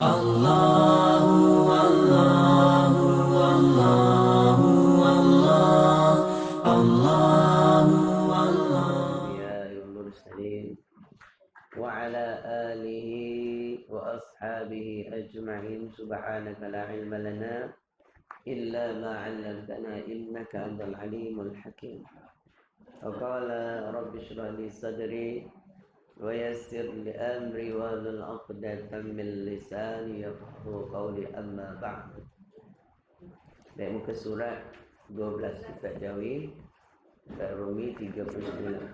Allahu Allahu Allahu Allah Allahu Allah ya mursalin wa ala alihi wa ashabihi ajma'in subhanaka la ilma lana illa ma 'allamtana innaka antal alimul hakim. Wa qala rabbi shrah li sadri ويسر لأمري واحلل عقدة من لساني يفقهوا قولي أما بعد. Dari muka surat 12 kitab Jawi, kitab Rumi 39.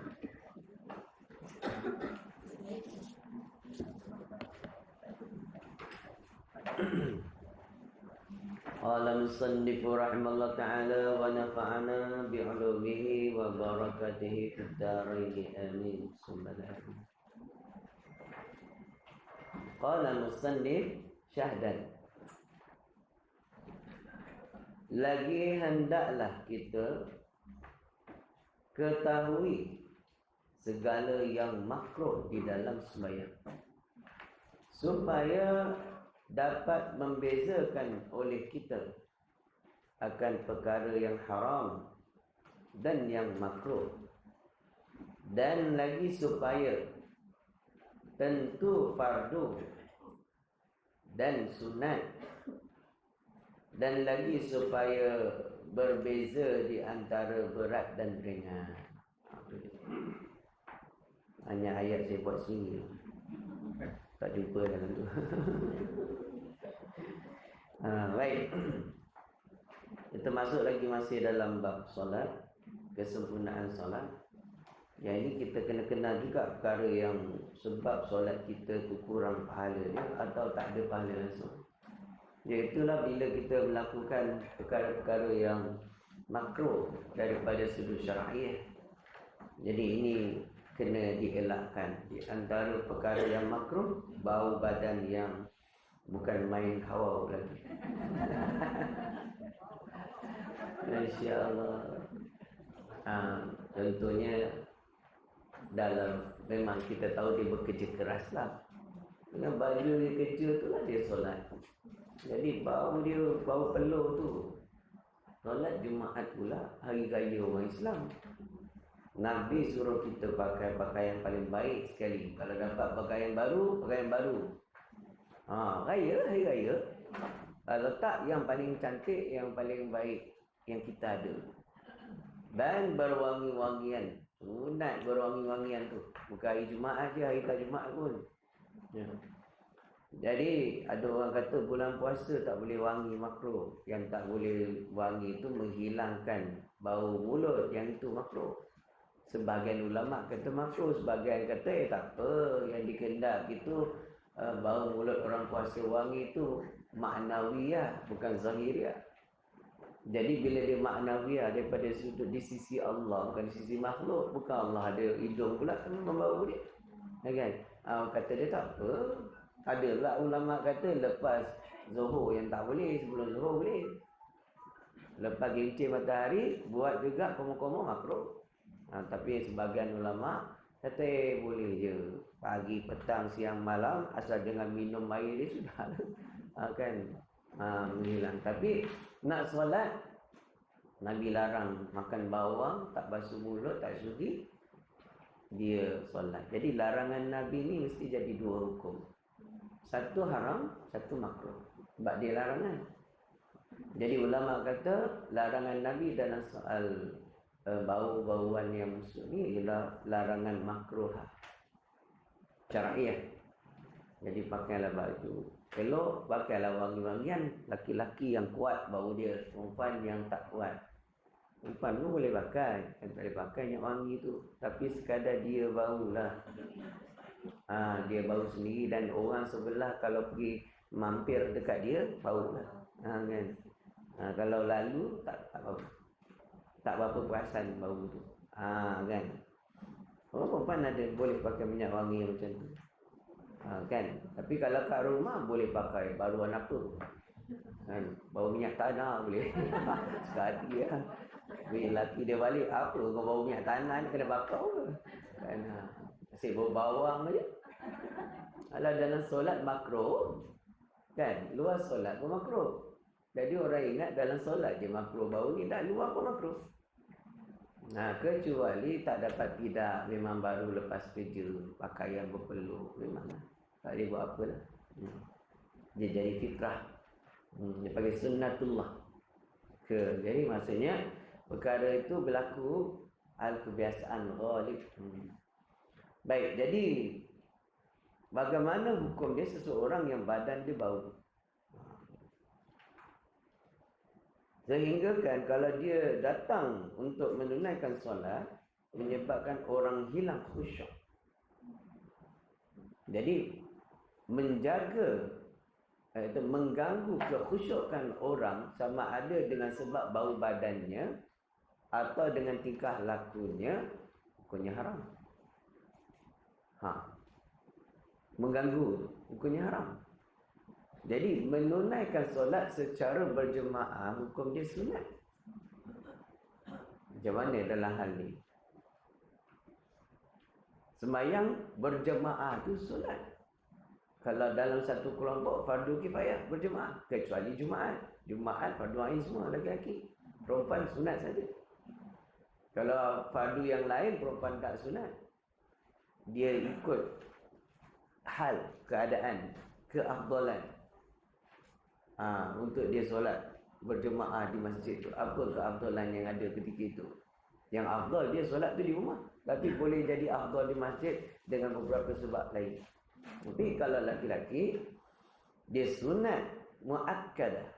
Qala musannifu rahimallahu ta'ala wa nafa'ana bi'ulumihi wa barakatihi fid dharain amin. Subhanallah. Qala musannif syahdan. Lagi hendaklah kita ketahui segala yang makruh di dalam sembahyang, supaya dapat membezakan oleh kita akan perkara yang haram dan yang makruh. Dan lagi supaya tentu fardu dan sunat, dan lagi supaya berbeza di antara berat dan ringan. Hanya ayat saya buat sendiri, tak jumpa dalam tu. Baik, kita masuk lagi masih dalam bab solat, kesempurnaan solat. Yang ini kita kena kenal juga perkara yang sebab solat kita tu kurang pahala dia atau tak ada pahala langsung. Iaitulah bila kita melakukan perkara-perkara yang makruh daripada sudut syar'iah. Jadi ini kena dielakkan. Di antara perkara yang makruh, bau badan yang bukan main hawa lagi. InsyaAllah. Contohnya dalam, memang kita tahu dia bekerja keras lah. Dengan baju dia kerja tu lah dia solat. Jadi bau dia, bau peluh tu. Solat Jumaat pula, hari raya orang Islam. Nabi suruh kita pakai pakaian paling baik sekali. Kalau dapat pakaian baru, pakaian baru. Raya, hari raya. Kalau tak, yang paling cantik, yang paling baik yang kita ada. Dan berwangi-wangian. Sunat berwangi-wangian tu. Bukan hari Jumaat je, hari tak Jumaat pun. Ya. Jadi ada orang kata bulan puasa tak boleh wangi, makruh. Yang tak boleh wangi itu menghilangkan bau mulut, yang itu makruh. Sebahagian ulama kata makruh, sebahagian kata tak apa. Yang dikehendak itu bau mulut orang puasa wangi itu maknawiyah, bukan zahiriyah. Jadi bila dia maknawiyah daripada sudut di sisi Allah, bukan di sisi makhluk. Bukan Allah ada hidung pula membau dia, kan? Kata dia tak apa. Adalah ulama kata lepas zuhur yang tak boleh, sebelum zuhur boleh. Lepas gincir matahari buat juga komo-komo makruh. Tapi sebahagian ulama kata boleh je. Pagi, petang, siang, malam, asal dengan minum air dia sudah kan menghilang. Tapi nak solat, Nabi larang makan bawang, tak basuh mulut, tak sudi, dia solat. Jadi larangan Nabi ni mesti jadi dua hukum. Satu haram, satu makruh. Sebab dia larangan. Jadi ulama kata larangan Nabi dalam soal bau-bauan yang musuh ni ialah larangan makruh syar'iah. Jadi pakailah baju elok, pakailah wangi-wangian. Laki-laki yang kuat bau dia, perempuan yang tak kuat. Perempuan pun boleh pakai, kan tak boleh pakai minyak wangi tu. Tapi sekadar dia bau lah. Dia bau sendiri dan orang sebelah kalau pergi mampir dekat dia, bau lah. Kan? Kalau lalu tak bau. Tak berapa perasan bau tu. Kan? Orang perempuan ada boleh pakai minyak wangi macam tu. Kan? Tapi kalau kat rumah boleh pakai baruan apa? Kan? Bau minyak tanah boleh. Sekali ya. Bila lelaki dia balik, apa kau bau minyak tanah ni kena bakar ke? Kan? Asyik bau bawang aja. Kalau dalam solat makruh, Kan? Luar solat pun makruh. Jadi orang ingat dalam solat je makruh bau ni, tak, luar pun makruh. Kecuali tak dapat tidak, memang baru lepas kerja, pakaian berpeluh, memanglah tak boleh buat apa lah. Dia jadi fitrah. Dia panggil sunnatullah. Jadi maksudnya perkara itu berlaku al-kebiasaan ghalib. Baik, jadi bagaimana hukum dia seseorang yang badan dia bau? Sehingga kan kalau dia datang untuk menunaikan solat, menyebabkan orang hilang khusyuk. Jadi menjaga itu mengganggu kekhusyukan orang, sama ada dengan sebab bau badannya atau dengan tingkah lakunya, hukumnya haram. Mengganggu, hukumnya haram. Jadi menunaikan solat secara berjemaah, hukum dia sunat. Macam mana dalam hal ni? Sembahyang berjemaah itu sunat. Kalau dalam satu kelompok fardu kifayah berjemaah, kecuali Jumaat. Jumaat fardu ain semua lelaki. Perempuan sunat saja. Kalau fardu yang lain perempuan tak sunat. Dia ikut hal, keadaan, keafdalan. Untuk dia solat berjemaah di masjid tu, apa keafdalan yang ada ketika itu? Yang afdal dia solat tu di rumah, tapi boleh jadi afdal di masjid dengan beberapa sebab lain. Tapi kalau laki-laki, dia sunat muakkadah,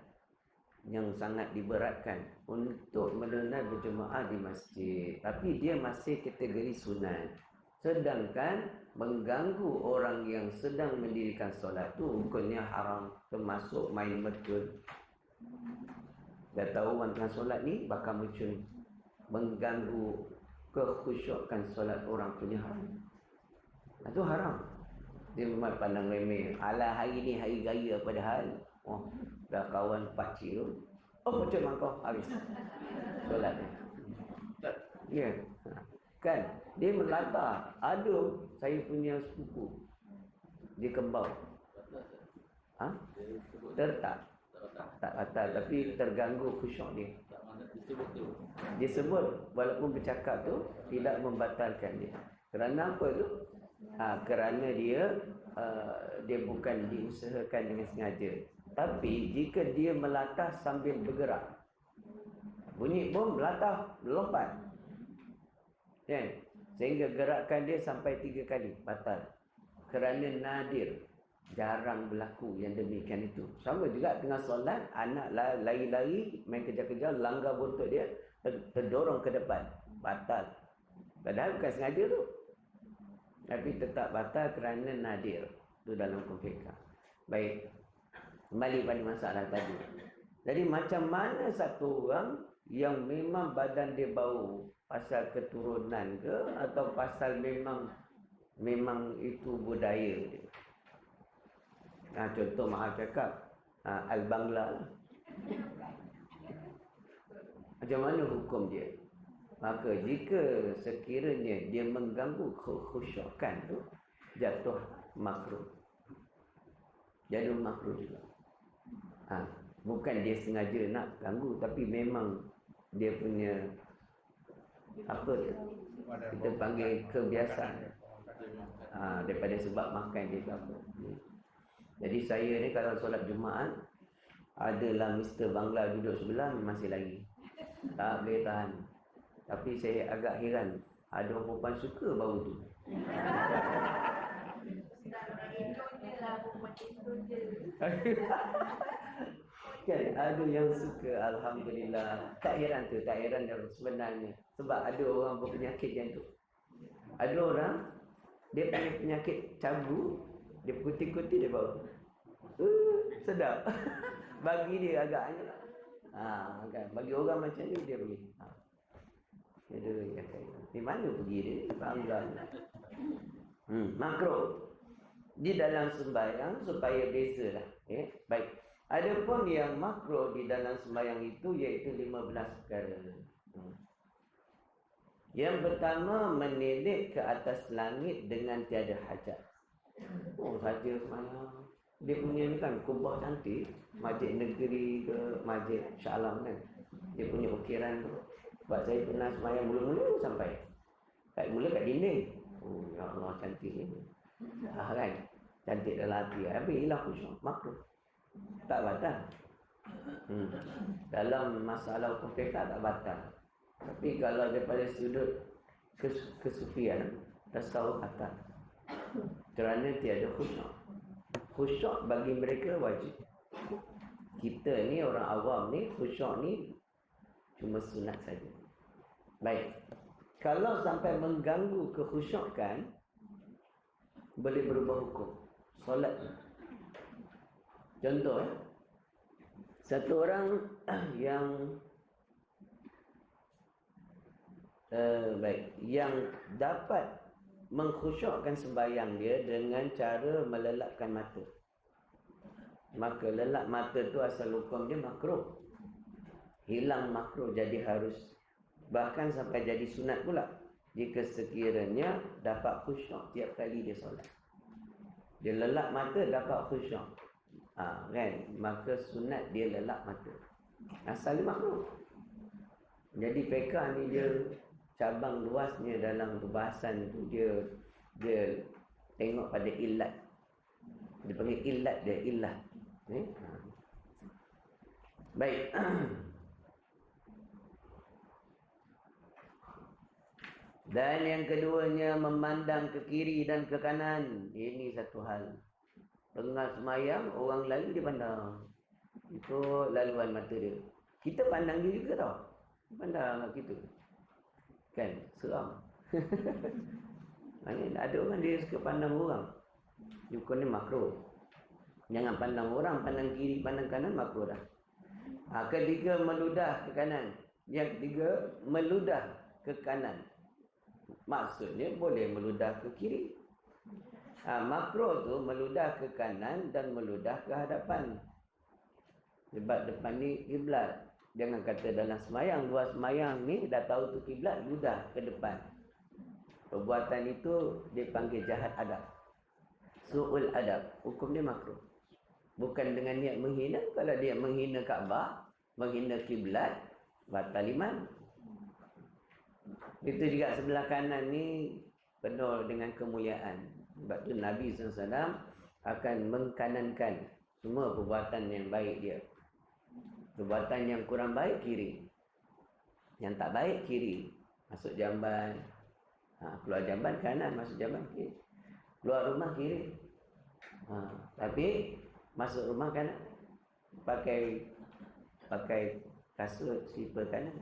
yang sangat diberatkan untuk menunaikan berjemaah di masjid, tapi dia masih kategori sunat. Sedangkan mengganggu orang yang sedang mendirikan solat tu hukumnya haram, termasuk main mercun. Dah tahu orang tengah solat ni bakal mercun, mengganggu kekhusyukan solat orang, punya haram. Itu haram. Dia memang pandang remeh. Alah, hari ni hari raya padahal dah kawan pakcik tu, mercun kau habis solat ni. Ya. Kan, dia melata. Ada saya punya sepupu dia kembau. Tak batal, tapi terganggu khusyuk dia. Dia sebut walaupun bercakap tu tidak membatalkan dia. Kerana apa tu? Kerana dia bukan diusahakan dengan sengaja. Tapi jika dia melatah sambil bergerak, bunyi bom, melatah, lompat, kan? Sehingga gerakan dia sampai 3 kali, batal. Kerana nadir, jarang berlaku yang demikian itu. Sama juga tengah solat, anak lari-lari, main kejar-kejar, langgar buntut dia, terdorong ke depan, batal. Padahal bukan sengaja tu, tapi tetap batal kerana nadir. Itu dalam hukum fiqh. Baik, kembali pada masalah tadi. Jadi macam mana satu orang yang memang badan dia bau, pasal keturunan ke atau pasal memang itu budaya dia? Contoh maaf cakap Al-Bangla lah. Macam mana hukum dia? Maka jika sekiranya dia mengganggu kekhusyukan tu, jatuh makruh. Jatuh makruh juga. Bukan dia sengaja nak ganggu, tapi memang dia punya apa kita panggil kebiasaan, daripada sebab makan dia ke apa. Jadi saya ni kalau solat Jumaat, adalah Mr. Bangla duduk sebelah, masih lagi tak boleh tahan. Tapi saya agak heran, ada orang perempuan suka bau tu. Kan ada yang suka, alhamdulillah. Tak heran dan sebenarnya. Sebab ada orang berpenyakit jantung. Ada orang dia punya penyakit cabu, dia putih-putih dia bau. Sedap. Bagi dia agaknya. Kan. Bagi orang macam ni dia boleh. Di mana pergi dia ni? Bangga. Makruh di dalam sembahyang supaya bezalah. Baik. Ada pun yang makruh di dalam sembahyang itu iaitu 15 perkara. Yang pertama, menilik ke atas langit dengan tiada hajat. Saja sembahyang. Dia punya ni kan kubah cantik, Masjid Negeri ke Masjid Shah Alam kan. Dia punya ukiran tu. Sebab saya pernah semayang mula-mula sampai. Mula kat dinding. Oh ya Allah, cantik ni. Kan? Cantik dalam hati. Habis hilang khusyuk. Makruh. Tak batal. Dalam masalah hukum fiqh tak batal. Tapi kalau daripada sudut kesufian, tasawuf batal. Kerana tiada khusyuk. Khusyuk bagi mereka wajib. Kita ni orang awam ni, khusyuk ni cuma sunat saja. Baik. Kalau sampai mengganggu kekhusyukan, boleh berubah hukum. Solat. Contoh, satu orang yang yang dapat mengkhusyukkan sembahyang dia dengan cara melelapkan mata. Maka lelap mata tu asal hukum dia makruh. Hilang makruh jadi harus. Bahkan sampai jadi sunat pula. Jika sekiranya dapat khusyuk tiap kali dia solat. Dia lelap mata dapat khusyuk. Kan? Maka sunat dia lelap mata. Asal dia makruh. Jadi fiqh ni dia cabang luasnya dalam perbahasan tu, dia tengok pada illat. Dia panggil illat dia, illah. Baik. Dan yang keduanya memandang ke kiri dan ke kanan. Ini satu hal. Tengah semayang, orang lain dia pandang. Itu laluan mata dia. Kita pandang dia juga tau. Pandang kita. Kan? Seram. Ada orang dia suka pandang orang. Hukum ni makruh. Jangan pandang orang, pandang kiri, pandang kanan, makruh dah. Ketiga, meludah ke kanan. Yang ketiga, meludah ke kanan. Maksudnya boleh meludah ke kiri. Makruh tu meludah ke kanan dan meludah ke hadapan. Sebab depan ni kiblat. Jangan kata dalam semayang, luar semayang ni dah tahu tu kiblat, ludah ke depan. Perbuatan itu dipanggil jahat adab. Su'ul adab. Hukum dia makruh. Bukan dengan niat menghina. Kalau dia menghina Kaabah, menghina kiblat, batal iman. Itu juga sebelah kanan ni penuh dengan kemuliaan. Sebab tu Nabi SAW akan mengkanankan semua perbuatan yang baik dia. Perbuatan yang kurang baik, kiri. Yang tak baik, kiri. Masuk jamban. Keluar jamban kanan, masuk jamban kiri. Keluar rumah kiri. Tapi masuk rumah kanan. Pakai kasut, slipper kanan.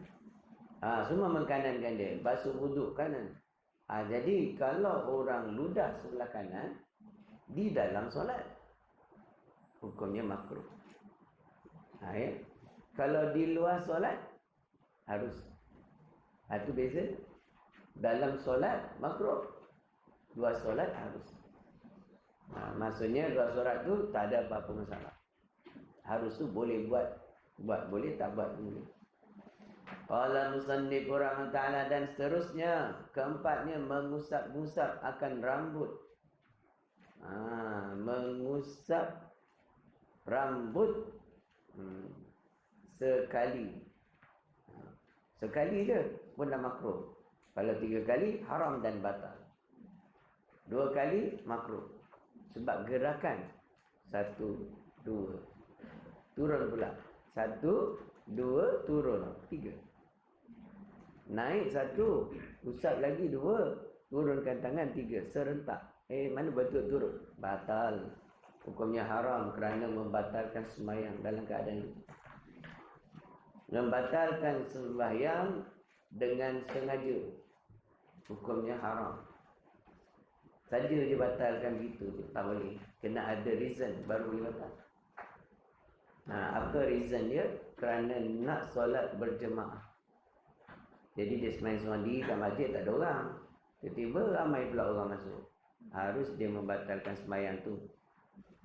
Semua mengkanankan dia. Basuh wuduk kanan. Jadi kalau orang ludah sebelah kanan di dalam solat, hukumnya makruh. Ya. Kalau di luar solat harus. Itu beza. Dalam solat makruh. Luar solat harus. Maksudnya luar solat tu tak ada apa-apa masalah. Harus tu boleh buat, boleh tak buat boleh. Qala musannif rahimahullah ta'ala, dan seterusnya. Keempatnya, mengusap-ngusap akan rambut. Mengusap rambut sekali. Sekali je pun dah makruh. Kalau 3 kali, haram dan batal. 2 kali, makruh. Sebab gerakan 1, 2. Turun pula. 1, 2, turun. 3. Naik 1, usap lagi 2, turunkan tangan 3. Serentak. Mana betul turun? Batal. Hukumnya haram kerana membatalkan sembahyang dalam keadaan itu. Membatalkan sembahyang dengan sengaja, hukumnya haram. Saja dibatalkan begitu, tak boleh. Kena ada reason baru boleh batal. Apa reason dia? Kerana nak solat berjemaah. Jadi dia sembahyang seorang diri kat masjid, tak ada orang. Tiba-tiba ramai pula orang masuk. Harus dia membatalkan sembahyang tu.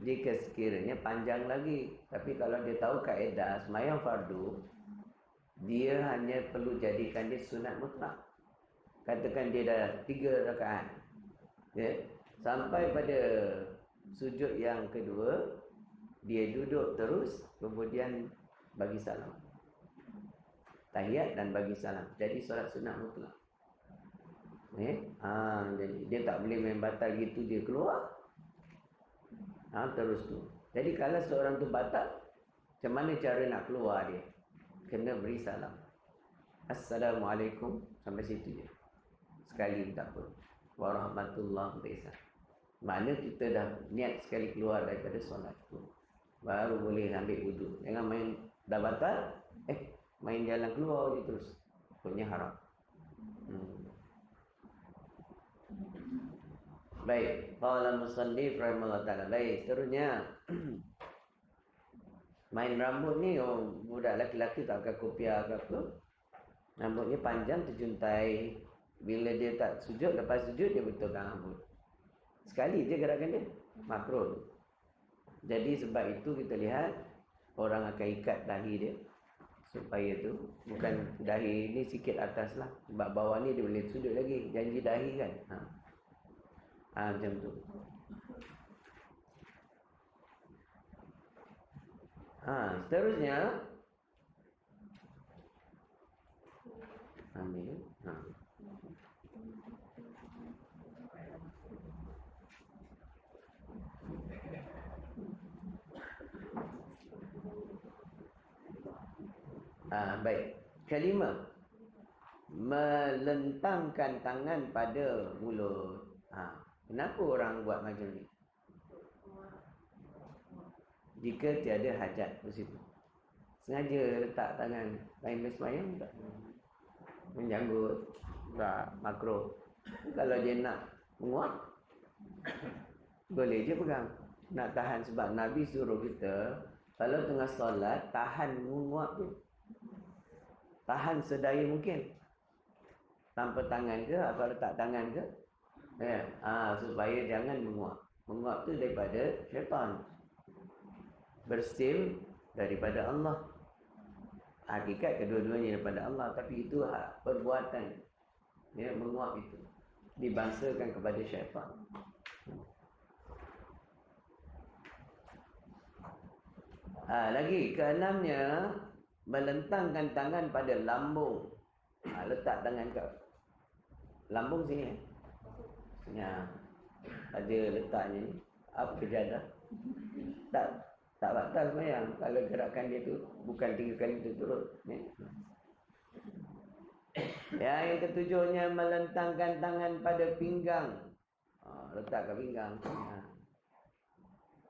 Jika sekiranya panjang lagi. Tapi kalau dia tahu kaedah sembahyang fardu, dia hanya perlu jadikan dia sunat mutlak. Katakan dia dah 3 rakaat. Sampai pada sujud yang kedua, dia duduk terus, kemudian bagi salam. Tahiyat dan bagi salam. Jadi solat sunat mutlak. Jadi dia tak boleh main batal gitu, dia keluar. Terus tu. Jadi kalau seorang tu batal, macam mana cara nak keluar dia? Kena beri salam. Assalamualaikum, sampai situ je. Sekali tak apa. Warahmatullahi wabarakatuh. Mana kita dah niat sekali keluar daripada solat tu, baru boleh ambil wuduk. Jangan main dah batal, main jalan keluar je terus. Punya haram. Baik, qala musannif rahimahullah taala. Baik, seterusnya main rambut ni budak lelaki tak pakai kopiah ke apa. Rambutnya panjang terjuntai. Bila dia tak sujud, lepas sujud dia betulkan rambut. Sekali je gerakan dia, makruh. Jadi sebab itu kita lihat orang akan ikat dahi dia supaya tu, bukan dahi ni sikit atas lah, sebab bawah ni dia boleh sujud lagi. Janji dahi kan. Macam tu. Seterusnya ambil. Baik. Kelima, melentangkan tangan pada mulut. Kenapa orang buat macam ni? Jika tiada hajat di situ. Sengaja letak tangan lain bersemayam tak? Menjanggut, tak makruh. Kalau dia nak menguap, boleh je pegang. Nak tahan, sebab Nabi suruh kita kalau tengah solat, tahan menguap tu. Tahan sedaya mungkin. Tanpa tangan ke atau letak tangan ke? Supaya jangan menguap. Menguap tu daripada syaitan. Bersin daripada Allah. Hakikat kedua-duanya daripada Allah, tapi itu perbuatan menguap itu dibangsakan kepada syaitan. Lagi keenamnya, melentangkan tangan pada lambung. Letak tangan kat lambung sini. Ada letaknya ni. Apa kejadah? Tak batal semayang kalau gerakan dia tu bukan 3 kali turut. Yang ketujuhnya, melentangkan tangan pada pinggang. Letak kat pinggang.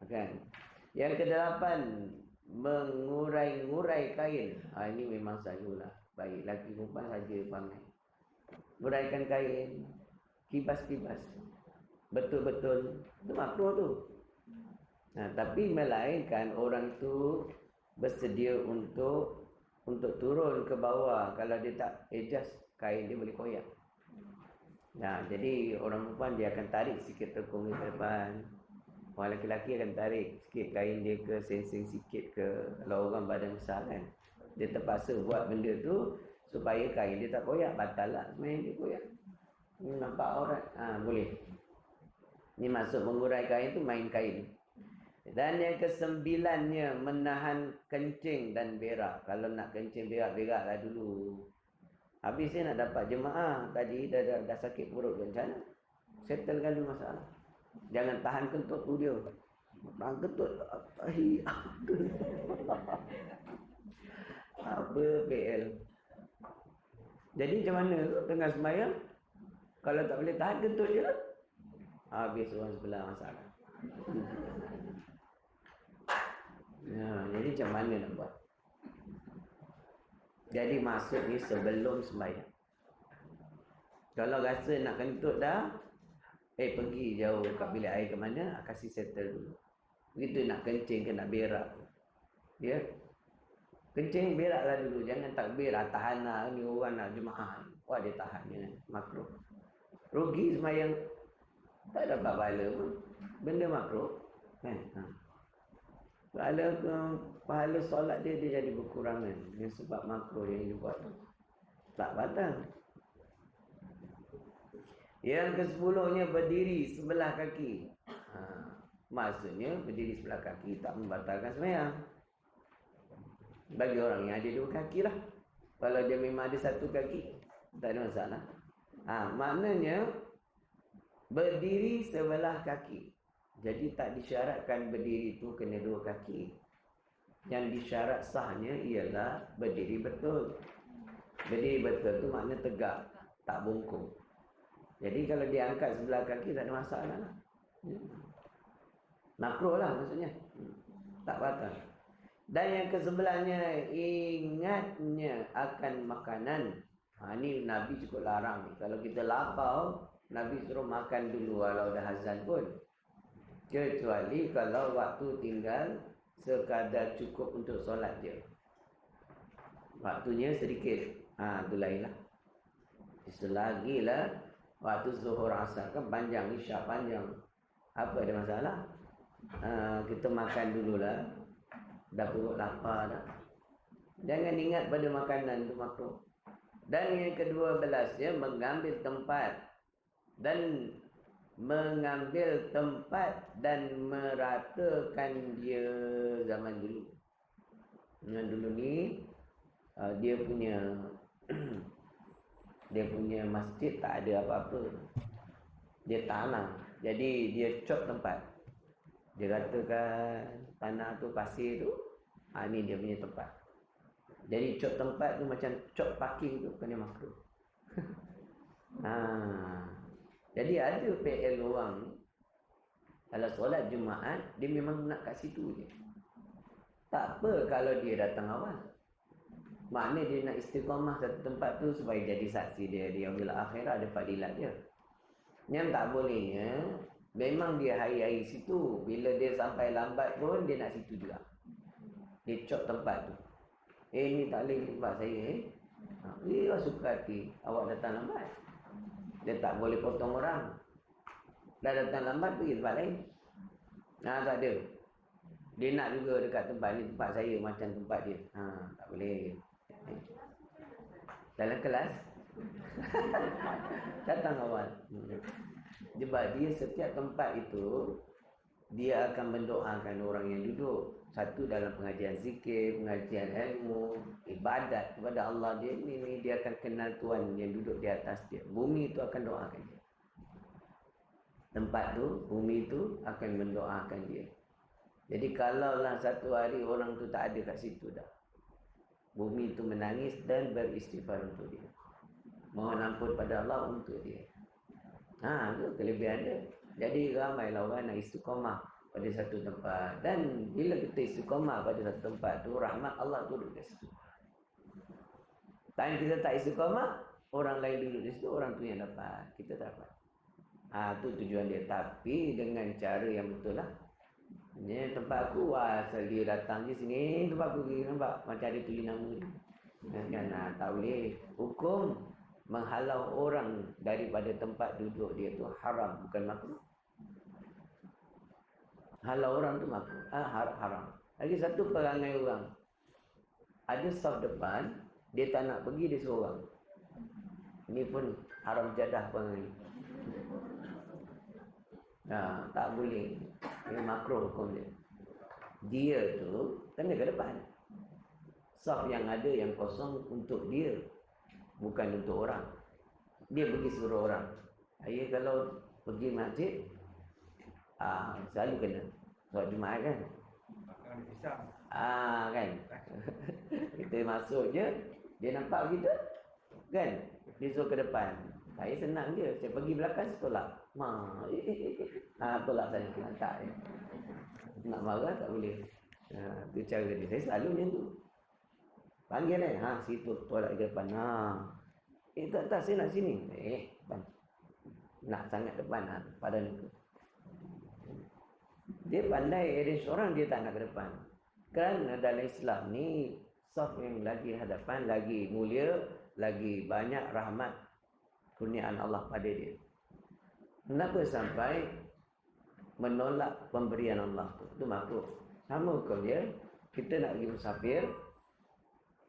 Kan? Yang kedelapan, mengurai-ngurai kain. Ini memang selalulah. Baik laki perempuan saja pandai. Nguraikan kain, kibas-kibas. Betul-betul. Itu makruh tu. Tapi melainkan orang tu bersedia untuk turun ke bawah. Kalau dia tak adjust, kain dia boleh koyak. Jadi orang perempuan dia akan tarik sikit tekung ke depan. Orang lelaki akan tarik sikit kain dia ke, sensing sikit ke. Kalau orang badan besar kan, dia terpaksa buat benda tu supaya kain dia tak koyak. Batal lah sebenarnya dia koyak. Nampak aurat. Boleh. Ni maksud mengurai kain tu, main kain. Dan yang kesembilannya, menahan kencing dan berak. Kalau nak kencing berak-beraklah dulu. Habis saya nak dapat jemaah. Tadi dah sakit perut macam mana? Settlekan dulu masalah. Jangan tahan kentut tu dia. Tahan kentut. Apa PL? Jadi macam mana tu tengah sembahyang? Kalau tak boleh tahan kentut je lah. Habis orang sebelah masalah. Jadi macam mana nak buat? Jadi maksud ni sebelum sembahyang. Kalau rasa nak kentut dah, pergi jauh kat bilik air ke mana, kasih settle dulu. Begitu nak kencing ke nak berak. Kencing beraklah dulu, jangan takbir tahan lah. Ni orang nak jemaah. Dia tahan je, makruh. Rugi sembahyang, tak dapat pahala pun. Benda makruh kan? Pahala solat dia jadi berkurangan. Ini sebab makruh yang dia buat. Tak batal. Yang ke-10nya, berdiri sebelah kaki. Maksudnya berdiri sebelah kaki tak membatalkan sembahyang. Bagi orang yang ada dua kaki lah. Kalau dia memang ada satu kaki, tak ada masalah. Maknanya berdiri sebelah kaki. Jadi tak disyaratkan berdiri itu kena dua kaki. Yang disyarat sahnya ialah berdiri betul. Berdiri betul tu makna tegak, tak bungkung. Jadi kalau dia angkat sebelah kaki tak ada masalah lah. Makruh lah maksudnya. Tak batal. Dan yang kesebelahnya, ingatnya akan makanan. Ini Nabi cukup larang ni. Kalau kita lapar, Nabi suruh makan dulu walau dah azan pun. Kecuali kalau waktu tinggal sekadar cukup untuk solat je. Waktunya sedikit. Itu lain lah. Selagi lah waktu zuhur asar kan panjang, isyak panjang. Apa ada masalah? Kita makan dululah. Dah perut lapar dah. Jangan ingat pada makanan tu makruh. Dan yang kedua belasnya mengambil tempat dan meratakan dia zaman dulu. Zaman dulu ni dia punya dia punya masjid tak ada apa-apa. Dia tanah. Jadi dia cop tempat. Dia katakan tanah tu pasir tu, ni dia punya tempat. Jadi cop tempat tu macam cop parking tu kena makruh. Jadi ada PL orang kalau solat Jumaat dia memang nak kat situ je. Tak apa kalau dia datang awal. Maknanya dia nak istiqamah satu tempat tu supaya jadi saksi dia di yaumil akhirah, ada fadilat dia. Yang tak bolehnya memang dia hari-hari situ. Bila dia sampai lambat pun dia nak situ juga. Dia cop tempat tu. Ni tak boleh tempat saya. Dia suka hati awak datang lambat. Dia tak boleh potong orang. Dah datang lambat pergi tempat lain. Tak ada. Dia nak juga dekat tempat ni, tempat saya macam tempat dia. Tak boleh. Dalam kelas datang awal. Sebab dia setiap tempat itu dia akan mendoakan orang yang duduk. Satu dalam pengajian zikir, pengajian ilmu, ibadat kepada Allah dia ni dia akan kenal Tuhan yang duduk di atas dia. Bumi itu akan doakan dia. Tempat tu, bumi itu akan mendoakan dia. Jadi kalaulah satu hari orang tu tak ada kat situ dah, bumi itu menangis dan beristighfar untuk dia. Mohon ampun pada Allah untuk dia. Itu kelebihan dia. Jadi ramailah orang nak istiqamah pada satu tempat. Dan bila kita istiqamah pada satu tempat tu, rahmat Allah turun di situ. Dan kita tak istiqamah, orang lain duduk di situ, orang tu yang dapat. Kita tak dapat. Itu tujuan dia. Tapi dengan cara yang betul lah. Ni tempat aku, asal dia datang je sini, tempat aku pergi, nampak macam ada tulis nama dia. Kan, tak boleh. Hukum menghalau orang daripada tempat duduk dia tu haram, bukan makruh. Halau orang tu makruh, haram. Lagi satu perangai orang, ada saf depan, dia tak nak pergi, dia seorang. Ini pun haram jadah perangai. Tak boleh. Ini makruh hukum dia. Dia tu kena ke depan. Saf yang ada yang kosong untuk dia, bukan untuk orang. Dia pergi suruh orang. Saya kalau pergi masjid, selalu kena solat Jumaat kan. Kan. Kita masuk je, dia nampak kita, kan? Dia suruh ke depan. Saya senang je, saya pergi belakang, saya tolak. Tolak saya. Tak. Nak marah tak boleh. Itu cara dia. Saya selalu macam tu. Panggil situ tolak ke depan. Tak, saya nak sini. Depan. Nak sangat depan padan tu. Dia pandai arrange orang, dia tak nak ke depan. Kerana dalam Islam ni, saf yang lagi hadapan, lagi mulia, lagi banyak rahmat kurniaan Allah pada dia. Kenapa sampai menolak pemberian Allah tu? Itu makruh. Sama hukum dia, kita nak pergi musafir,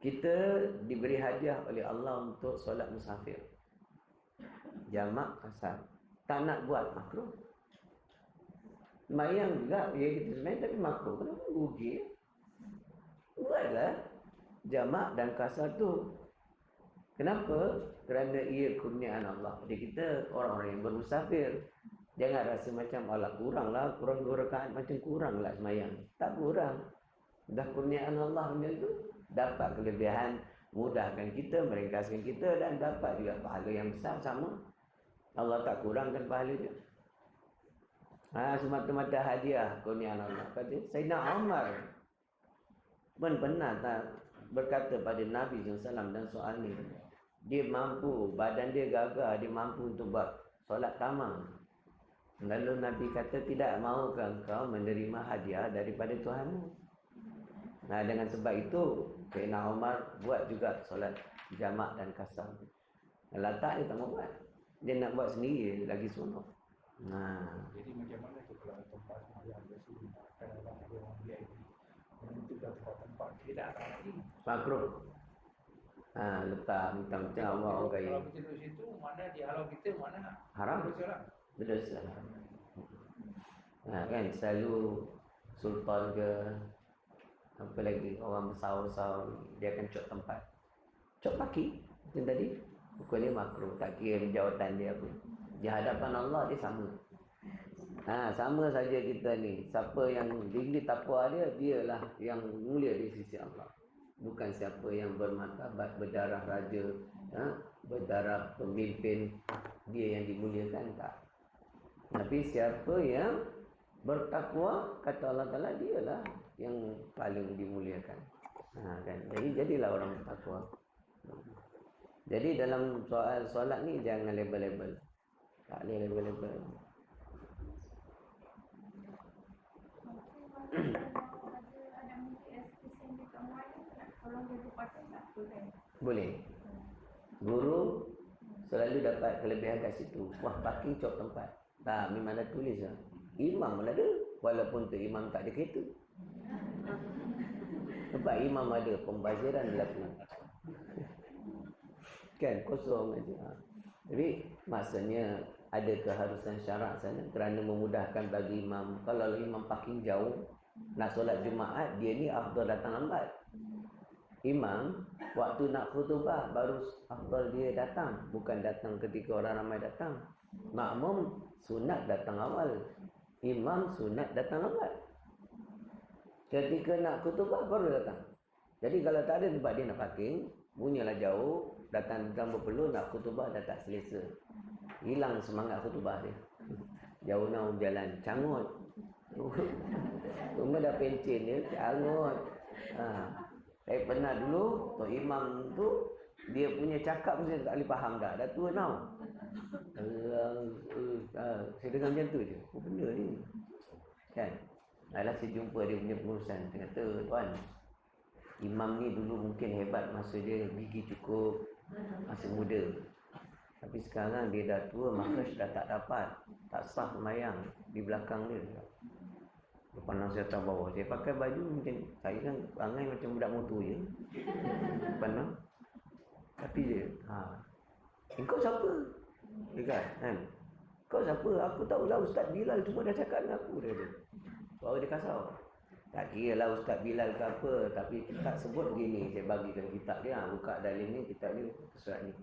kita diberi hadiah oleh Allah untuk solat musafir. Jamak asar. Tak nak buat makruh. Semayang juga, ya kita semayang tapi makruh. Kenapa rugi? Buatlah jamak dan kasar tu. Kenapa? Kerana ia kurniaan Allah. Jadi kita orang-orang yang bermusafir, jangan rasa macam Allah kurang 2 rakaat macam kurang lah semayang. Tak kurang. Dah kurniaan Allah macam tu, dapat kelebihan, mudahkan kita, meringkaskan kita dan dapat juga pahala yang besar sama. Allah tak kurangkan pahala dia. Semata-mata hadiah kurniaan Allah. Kata Sayyidina Umar pun pernah tak berkata pada Nabi SAW dan soal ni. Dia mampu, badan dia gagah, dia mampu untuk buat solat tamam. Lalu Nabi kata, tidak maukah engkau menerima hadiah daripada Tuhanmu? Dengan sebab itu, Sayyidina Umar buat juga solat jamak dan kasar. Latak dia tak mau buat. Dia nak buat sendiri, lagi seronok. Jadi macam mana tu kalau tempat yang biasa digunakan ada orang VIP, menentukan tempat tidak ada lagi. Makruh. Letak macam-macam orang kaya. Kalau kita duduk situ, mana dihalau kita, mana haram. Betul salah. Kan selalu sultan ke apa lagi orang besar-besar dia akan cok tempat. Cok kaki macam tadi. Bukan dia makruh, tak kira jawatan dia apa. Di hadapan Allah dia sama. Sama saja kita ni. Siapa yang tinggi takwa dia, dialah yang mulia di sisi Allah. Bukan siapa yang bermartabat, berdarah raja, berdarah pemimpin, dia yang dimuliakan, tak. Tapi siapa yang bertakwa, kata Allah Ta'ala, dialah yang paling dimuliakan. Kan? Jadi jadilah orang bertakwa. Jadi dalam soal solat ni jangan label-label. Tak boleh label-label. Boleh. Guru selalu dapat kelebihan kat situ. Wah, parking cop tempat. Tak, memang dah tulis lah. Imam ada. Walaupun tu imam tak ada kereta. Sebab imam ada, pembaziran berlaku. Kan, kosong aja. Jadi, maksudnya ada keharusan syarak sana kerana memudahkan bagi imam. Kalau imam parking jauh, nak solat Jumaat, dia ni afdal datang lambat. Imam, waktu nak khutbah, baru afdal dia datang. Bukan datang ketika orang ramai datang. Makmum, sunat datang awal. Imam, sunat datang lambat. Ketika nak khutbah, baru datang. Jadi kalau tak ada tempat dia nak parking, bunyilah jauh, datang berpeluh nak khutbah dah tak selesa. Hilang semangat khutbah dia. Jauh nak jalan, cangut. Rumah dah pencen dia, cangut. Saya pernah dulu, Tok Imam tu, dia punya cakap saya tak boleh faham dah. Dah tua tau. Saya dengar macam tu je. Apa benda ni? Kan? Alah saya jumpa dia punya pengurusan. Dia kata, tuan, imam ni dulu mungkin hebat masa dia gigi cukup, masa muda. Tapi sekarang dia dah tua, makhraj dah tak dapat. Tak sah semayang di belakang dia. Pandang saya atas bawah. Dia pakai baju macam, saya kan perangai macam budak motor je. Pandang. Tapi dia, engkau siapa? Dia kan? Kau siapa? Aku tahulah Ustaz Bilal cuma dah cakap dengan aku. Dia kata. Suara dia kasar. Tak kira lah Ustaz Bilal ke apa. Tapi kitab sebut begini. Saya bagikan kitab dia. Buka dalil ni, kitab ni, surat ni.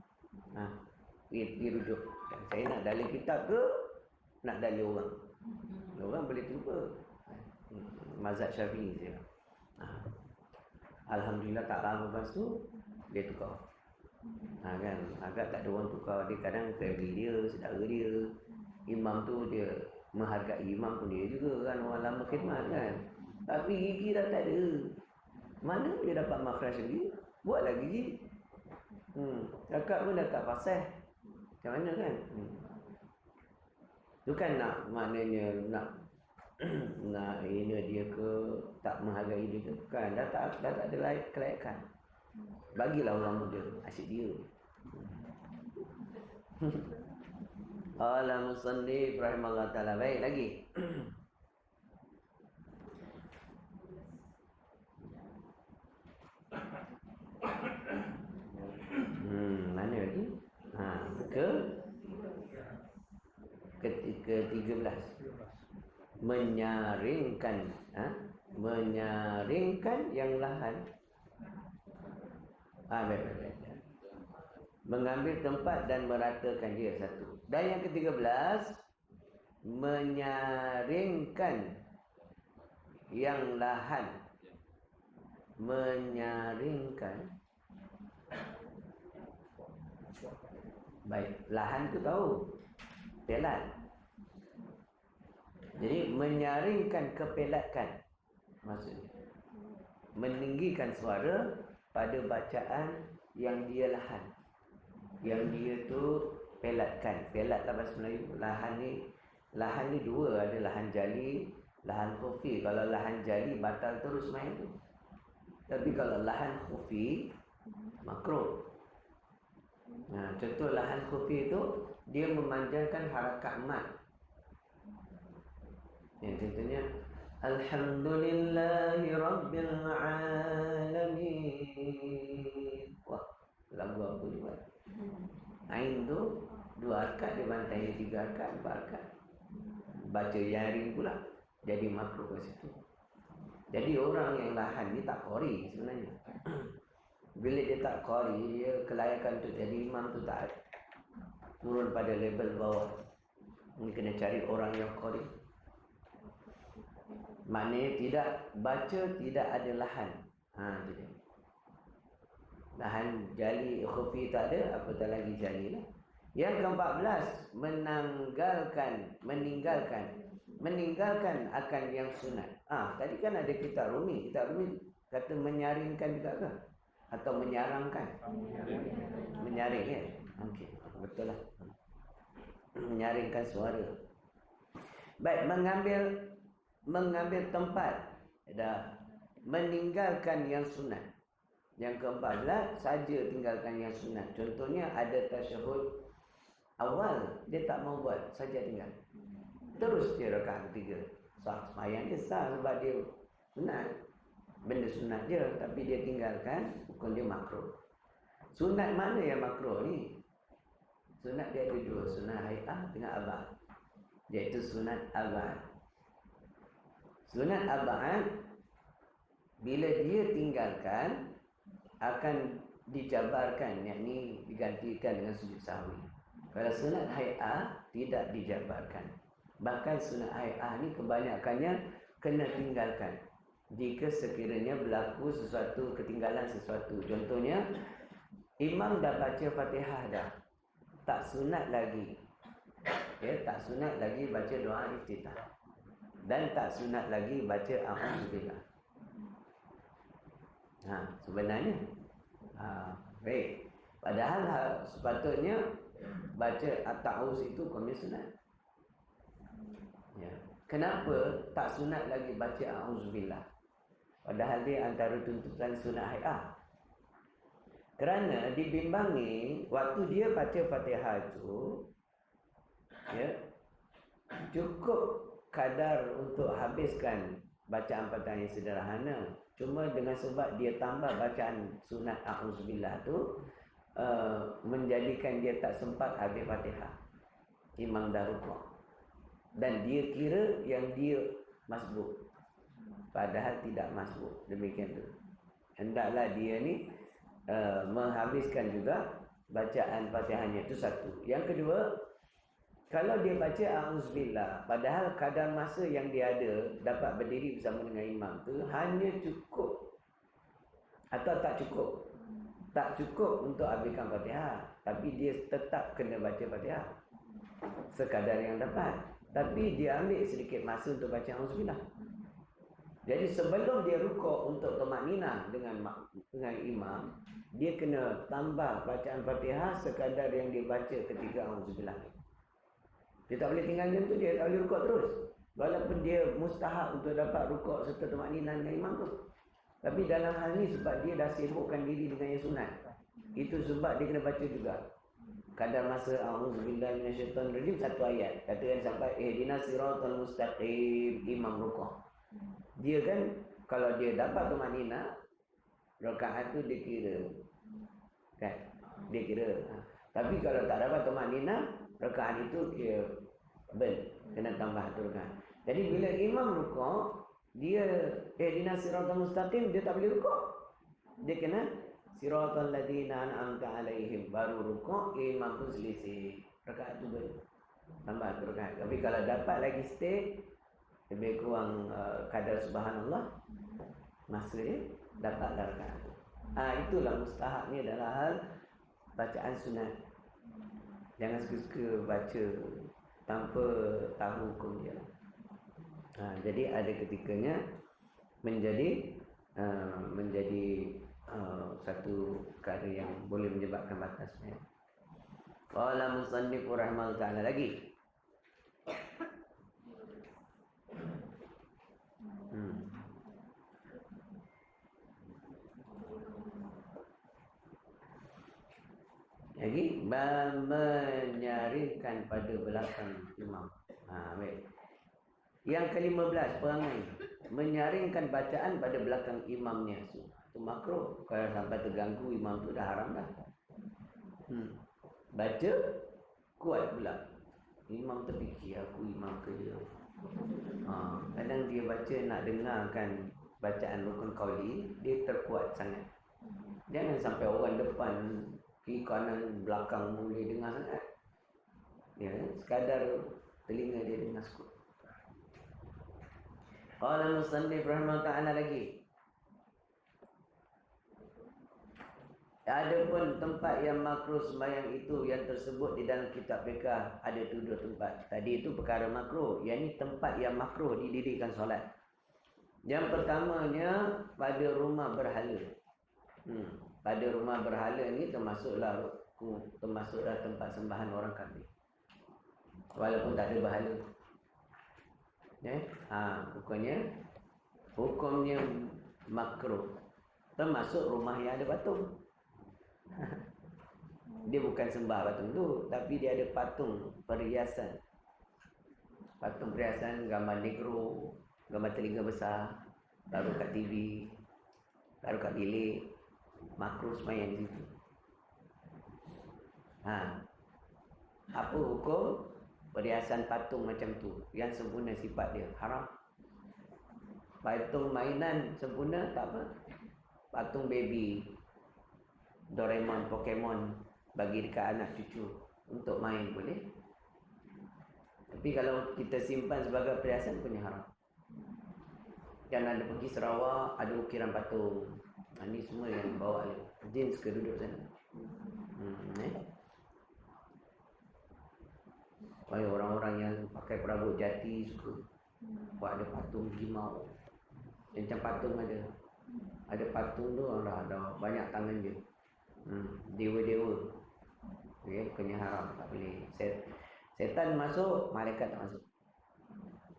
Pergi rujuk. Saya nak dalil kitab ke? Nak dalil orang? Orang boleh terlupa. Mazhab Syafi'i saya. Alhamdulillah tak lama lepas tu dia tukar. Kan agak tak ada orang tukar. Dia kadang family dia, saudara dia, imam tu dia menghargai imam pun dia juga kan, orang lama khidmat kan. Tapi gigi dah tak ada. Mana dia dapat makhraj lagi? Buatlah gigi. Cakap pun dah tak fasih. Macam mana kan? Tu kan nak maknanya nak nak ini dia ke tak menghargai dia ke kan, dah tak ada kelayakan. Bagilah orang muda, asyik dia. Qala musannif rahimahullah ta'ala. Baik lagi. Mana lagi? Ke 13. menyaringkan, menyaringkan yang lahan. Baik. Mengambil tempat dan meratakan dia, satu. Dan yang ke-13, menyaringkan yang lahan. Menyaringkan. Baik, lahan tu tahu, pelat. Jadi menyaringkan kepelatan, maksudnya meninggikan suara pada bacaan yang dia lahan, yang dia tu pelatkan. Pelat dalam bahasa Melayu. Lahan ni dua, ada lahan jali, lahan khufi. Kalau lahan jali batal terus main tu. Tapi kalau lahan khufi makruh. Contoh lahan khufi itu dia memanjangkan harakat mat. Yang contohnya Alhamdulillahi Rabbil Alamin. Wah, lagu apa ni buat? Ain tu 2 harakat, dia bantai 3 harakat, 4 harakat. Baca yaring pula, jadi makruh kat situ. Jadi orang yang lahan ni tak qari sebenarnya. Bila dia tak qari, dia kelayakan untuk jadi imam tu tak turun pada level bawah. Ini kena cari orang yang qari. Maknanya tidak baca, tidak ada lahan. Jadi lahan jali khufi tak ada, apatah lagi jali lah. Yang ke-14, meninggalkan akan yang sunat. Tadi kan ada kitab Rumi kata menyaringkan juga ke? Atau menyarangkan? Menyaring ya? Okey, betul lah. Menyaringkan suara. Baik, mengambil tempat. Dah. Meninggalkan yang sunat. Yang ke-14, saja tinggalkan yang sunat. Contohnya ada tasyahud awal, dia tak mau buat, saja tinggal. Terus dia rakaat ketiga. Sembahyang dia sah sebab dia sunat. Benda sunat dia, tapi dia tinggalkan, hukum dia makruh. Sunat mana yang makruh ni? Sunat dia ada dua, sunat hai'ah dengan abad. Iaitu sunat abad. Sunat abad, bila dia tinggalkan, akan dijabarkan, yakni digantikan dengan sujud sahwi. Kalau sunat hai'ah, tidak dijabarkan. Bahkan sunat hai'ah ni kebanyakannya kena tinggalkan jika sekiranya berlaku sesuatu, ketinggalan sesuatu. Contohnya, imam dah baca Fatihah dah, tak sunat lagi. Tak sunat lagi baca doa iftitah. Dan tak sunat lagi baca a'udzubillah. Sebenarnya baik. Padahal sepatutnya baca at-ta'awuz itu hukumnya sunat. Kenapa tak sunat lagi baca a'udzubillah? Padahal dia antara tuntutan sunat hai'ah. Kerana dibimbangi waktu dia baca Fatihah itu, cukup kadar untuk habiskan bacaan Fatihah yang sederhana. Cuma dengan sebab dia tambah bacaan sunat a'udzubillah tu, menjadikan dia tak sempat habis Fatihah. Imam dah rukuk. Dan dia kira yang dia masbuk. Padahal tidak masbuk. Demikian tu. Hendaklah dia ni menghabiskan juga bacaan Fatihahnya. Itu satu. Yang kedua, kalau dia baca a'udzubillah, padahal kadar masa yang dia ada dapat berdiri bersama dengan imam tu hanya cukup atau tak cukup. Tak cukup untuk habiskan Fatihah, tapi dia tetap kena baca Fatihah sekadar yang dapat. Tapi dia ambil sedikit masa untuk baca a'udzubillah. Jadi sebelum dia rukuk untuk tumakninah dengan imam, dia kena tambah bacaan Fatihah sekadar yang dia baca ketika a'udzubillah. Dia tak boleh tinggal macam tu, dia tak boleh rukuk terus. Walaupun dia mustahab untuk dapat rukuk serta tumakninah dengan imam tu. Tapi dalam hal ni sebab dia dah sibukkan diri dengan yang sunat, itu sebab dia kena baca juga. Kadar masa a'udzubillahi minasyaitonirrajim 1 ayat. Katakan sampai ihdinas siratal mustaqim, imam rukuk. Dia kan kalau dia dapat tumakninah, rakaat tu dia kira. Kan? Dia kira. Tapi kalau tak dapat tumakninah, rakaat itu kira kena tambah tu rakaat. Jadi bila imam rukuk, dia ihdinas siratal mustaqim, dia tak boleh rukuk. Dia kena siratal ladzina an'amta alaihim, baru rukuk, imam tu selisih. Rakaat tu baru tambah satu rakaat. Tapi kalau dapat lagi stay lebih kurang kadar subhanallah, masa dia dapatlah rakaat tu. Itulah mustahab ni adalah hal bacaan sunat. Jangan suka-suka baca tanpa tahu hukum dia. Jadi ada ketikanya menjadi satu perkara yang boleh menyebabkan batasnya. Qala musannif rahimahullah ta'ala lagi. Lagi menyaringkan pada belakang imam. Baik. Yang ke-15 perangai menyaringkan bacaan pada belakang imamnya. Itu makruh. Kalau sampai terganggu imam tu dah haram dah. Baca kuat pula. Imam terfikir aku imam kerja. Kadang dia baca nak dengarkan bacaan rukun qauli, dia terkuat sangat. Jangan sampai orang depan, kiri kanan belakang boleh dengar sangat. Ya, sekadar telinga dia dengar sekut. Qala musannif rahimahullah ta'ala lagi. Adapun tempat yang makruh sembahyang itu yang tersebut di dalam kitab fiqh ada 7 tempat. Tadi itu perkara makruh, yang ini tempat yang makruh didirikan solat. Yang pertamanya pada rumah berhala. Pada rumah berhala ni termasuklah tempat sembahan orang kafir. Walaupun tak ada berhala. Hukumnya makruh. Termasuk rumah yang ada patung. Dia bukan sembah patung tu, tapi dia ada patung perhiasan. Patung perhiasan gambar negro, gambar telinga besar, taruh kat TV, taruh kat bilik. Makruh sembahyang di situ. Apa hukum perhiasan patung macam tu yang sempurna sifat dia? Haram. Patung mainan sempurna tak apa. Patung baby, Doraemon, Pokemon bagi dekat anak cucu untuk main boleh. Tapi kalau kita simpan sebagai perhiasan punya haram. Kan ada pergi Sarawak, ada ukiran patung. Ini semua yang bawa jin suka duduk sana. Orang-orang yang pakai perabot jati suka buat ada patung gimau. Macam patung ada patung tu ada banyak tangan dia. Dewa-dewa. Bukannya haram, tak boleh. Setan masuk, malaikat tak masuk.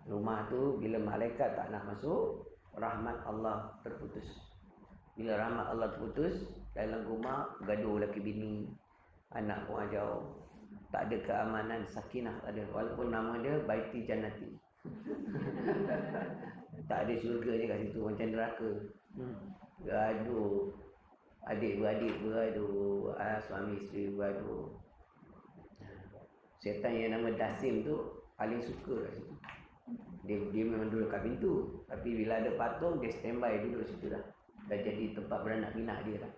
Rumah tu bila malaikat tak nak masuk, rahmat Allah terputus. Bila rahmat Allah terputus, dalam rumah gaduh laki bini, anak pun jauh. Tak ada keamanan, sakinah tak ada. Walaupun nama dia Baiti Jannati. Tak ada syurga je kat situ, macam neraka. Gaduh. Adik-beradik bergaduh, suami isteri bergaduh. Setan yang nama Dasim tu paling suka kat situ. Dia memang duduk kat pintu, tapi bila ada patung dia standby duduk situ dah. Dah jadi tempat beranak pinak dia dah.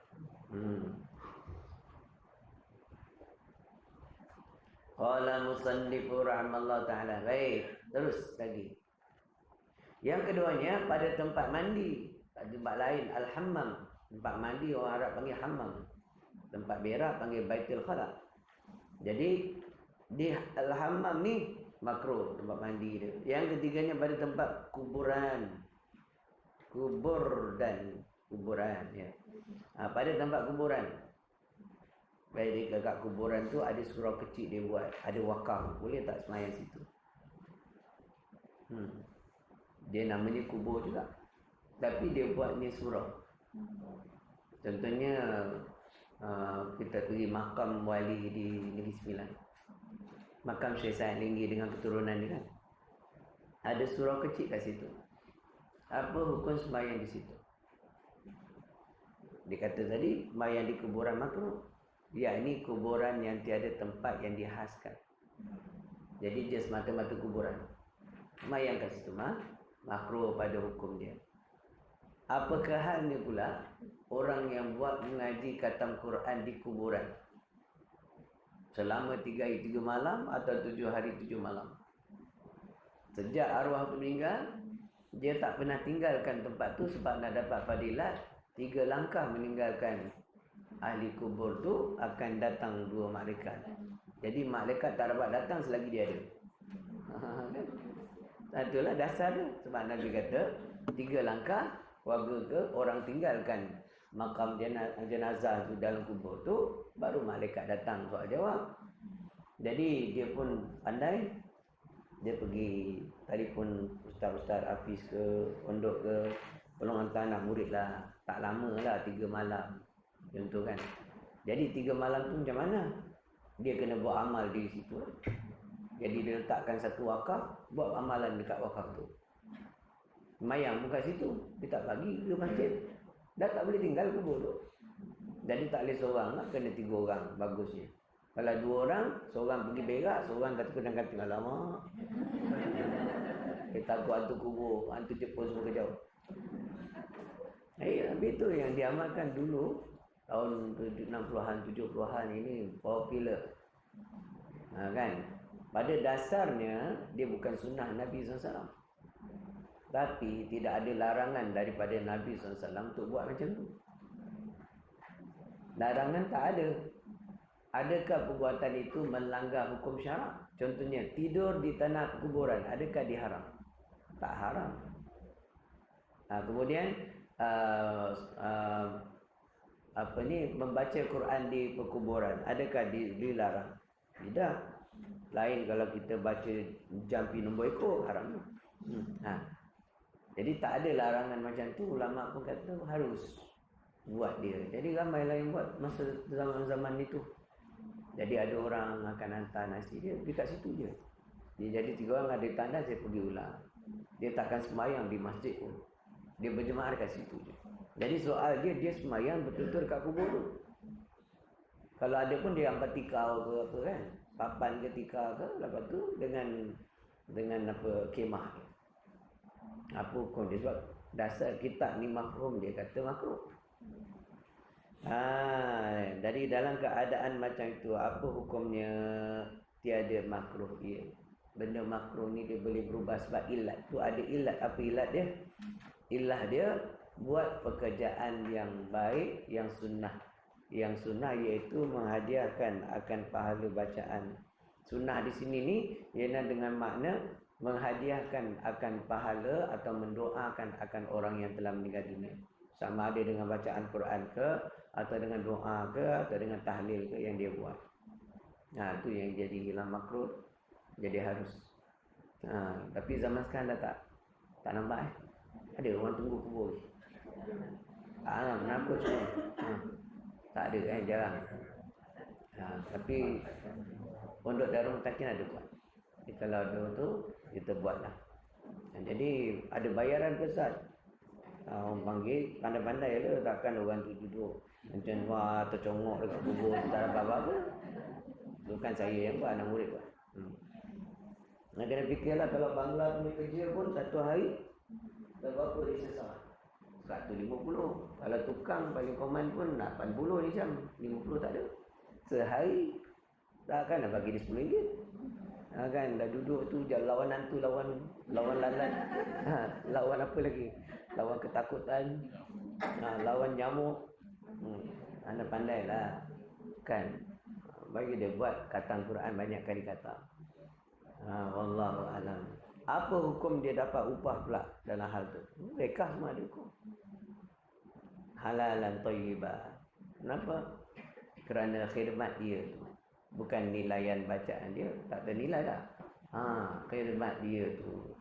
Qala musannifu rahmallahu ta'ala. Baik, terus lagi. Yang keduanya pada tempat mandi. Pada tempat lain, al-hammam. Tempat mandi orang Arab panggil hammam. Tempat berak panggil baitul khala. Jadi di al-hammam ni makruh tempat mandi dia. Yang ketiganya pada tempat kuburan. Kubur dan kuburan ya. Pada tempat kuburan. Baik dekat kuburan tu ada surau kecil dia buat, ada wakaf. Boleh tak sembahyang situ? Dia namanya kubur juga. Tapi dia buatnya surau. Contohnya kita pergi makam wali di Negeri Sembilan, makam Syekh Said Linggi dengan keturunan dia kan, ada surau kecil kat situ. Apa hukum sembahyang di situ? Dia kata tadi sembahyang di kuburan makruh. Ya, ini kuburan yang tiada tempat yang dihaskan. Jadi dia semata-mata kuburan. Semayang kat situ makruh pada hukum dia. Apakah halnya pula orang yang buat mengaji khatam Quran di kuburan selama 3 hari 3 malam atau 7 hari 7 malam? Sejak arwah itu meninggal, dia tak pernah tinggalkan tempat tu sebab nak dapat fadilat. 3 langkah meninggalkan ahli kubur tu akan datang 2 malaikat. Jadi malaikat tak dapat datang selagi dia ada. Itulah dasar dia. Sebab Nabi kata 3 langkah warga ke orang tinggalkan makam jenazah tu dalam kubur tu, baru malaikat datang soal jawab. Jadi dia pun pandai. Dia pergi telefon ustaz-ustaz Hafiz ke pondok ke, tolong hantar anak murid lah. Tak lama lah, 3 malam contoh kan. Jadi 3 malam tu macam mana? Dia kena buat amal di situ. Jadi dia letakkan satu wakaf, buat amalan dekat wakaf tu. Semayang pun kat situ. Dia tak bagi ke masjid. Dah tak boleh tinggal kubur tu. Jadi tak boleh seorang lah, kena 3 orang bagusnya. Kalau 2 orang, seorang pergi berak, seorang kata kadang-kadang alamak. Dia takut hantu kubur, hantu Jepun semua kejauh. Tapi itu yang diamalkan dulu tahun 60-an, 70-an ini popular. Kan? Pada dasarnya dia bukan sunnah Nabi SAW. Tapi tidak ada larangan daripada Nabi SAW untuk buat macam tu. Larangan tak ada. Adakah perbuatan itu melanggar hukum syarak? Contohnya tidur di tanah kuburan, adakah diharam? Tak haram. Kemudian membaca Quran di perkuburan, adakah dilarang? Tidak. Lain kalau kita baca jampi nombor ekor, haram. Jadi tak ada larangan macam tu. Ulama pun kata harus buat dia. Jadi ramai lah yang buat masa zaman-zaman itu. Jadi ada orang akan hantar nasi dia pergi kat situ je. Dia jadi 3 orang ada tanda, saya pergi ulang. Dia takkan semayang di masjid pun. Dia berjemaah kat situ je. Jadi soal dia semayang betul-betul kat kubur tu. Kalau ada pun dia angkat tikar ke apa kan, papan ke tikar ke, lepas tu dengan apa kemah. Apa hukum dia? Sebab dasar kitab ni makruh, dia kata makruh. Dari dalam keadaan macam itu, apa hukumnya tiada makruh dia? Benda makruh ni dia boleh berubah sebab ilat tu ada ilat. Apa ilat dia? Ilah dia buat pekerjaan yang baik, yang sunnah. Yang sunnah iaitu menghadiahkan akan pahala bacaan. Sunnah di sini ni ialah dengan makna menghadiahkan akan pahala atau mendoakan akan orang yang telah meninggal dunia. Sama ada dengan bacaan Quran ke, atau dengan doa ke, atau dengan tahlil ke yang dia buat. Itu yang jadi hilang makruh. Jadi harus. Tapi zaman sekarang dah tak nampak. Ada orang tunggu kubur. Menakut semua. Tak ada jarang. Tapi pondok Darul Mutakin ada buat. Jadi kalau ada tu kita buatlah. Jadi ada bayaran besar. Orang panggil pandai-pandai lah, takkan orang tu duduk macam tercongok dekat kubur tak dapat apa-apa. Bukan saya yang buat, anak murid buat. Nak kena fikirlah kalau Bangla punya kerja pun satu hari berapa dia sesat? 150. Kalau tukang paling command pun 80 ni jam, 50 tak ada. Sehari takkan nak bagi dia RM10. Kan dah duduk tu je lawan hantu, lawan lalat. Lawan apa lagi? Lawan ketakutan. Lawan nyamuk. Anda pandailah. Kan? Bagi dia buat khatam Quran banyak kali kata. Wallahu alam. Apa hukum dia dapat upah pula dalam hal tu? Mereka semua ada hukum. Halalan thayyibah. Kenapa? Kerana khidmat dia tu. Bukan nilaian bacaan dia. Tak ada nilai dah. Khidmat dia tu.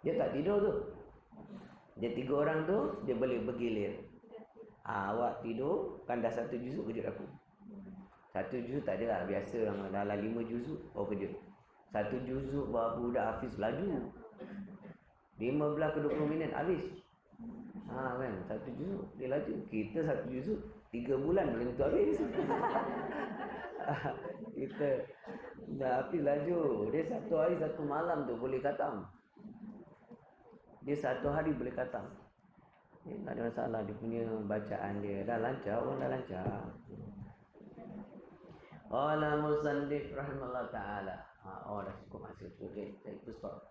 Dia tak tidur tu. Dia 3 orang tu, dia boleh bergilir. Awak tidur, kan dah 1 juzuk kejut aku. 1 juzuk tak ada lah. Biasa dalam 5 juzuk, kejut. 1 juzuk baru budak Hafiz laju 15 ke 20 minit habis. Kan, satu juzuk dia laju. Kita satu juzuk 3 bulan belum tentu habis. Kita dah habis laju. Dia satu hari satu malam tu boleh khatam. Dia satu hari boleh khatam. Dia tak ada masalah, dia punya bacaan dia dah lancar, orang dah lancar. Qala musannif rahimahullah ta'ala. Dah cukup masa tu. Okay, itu stop.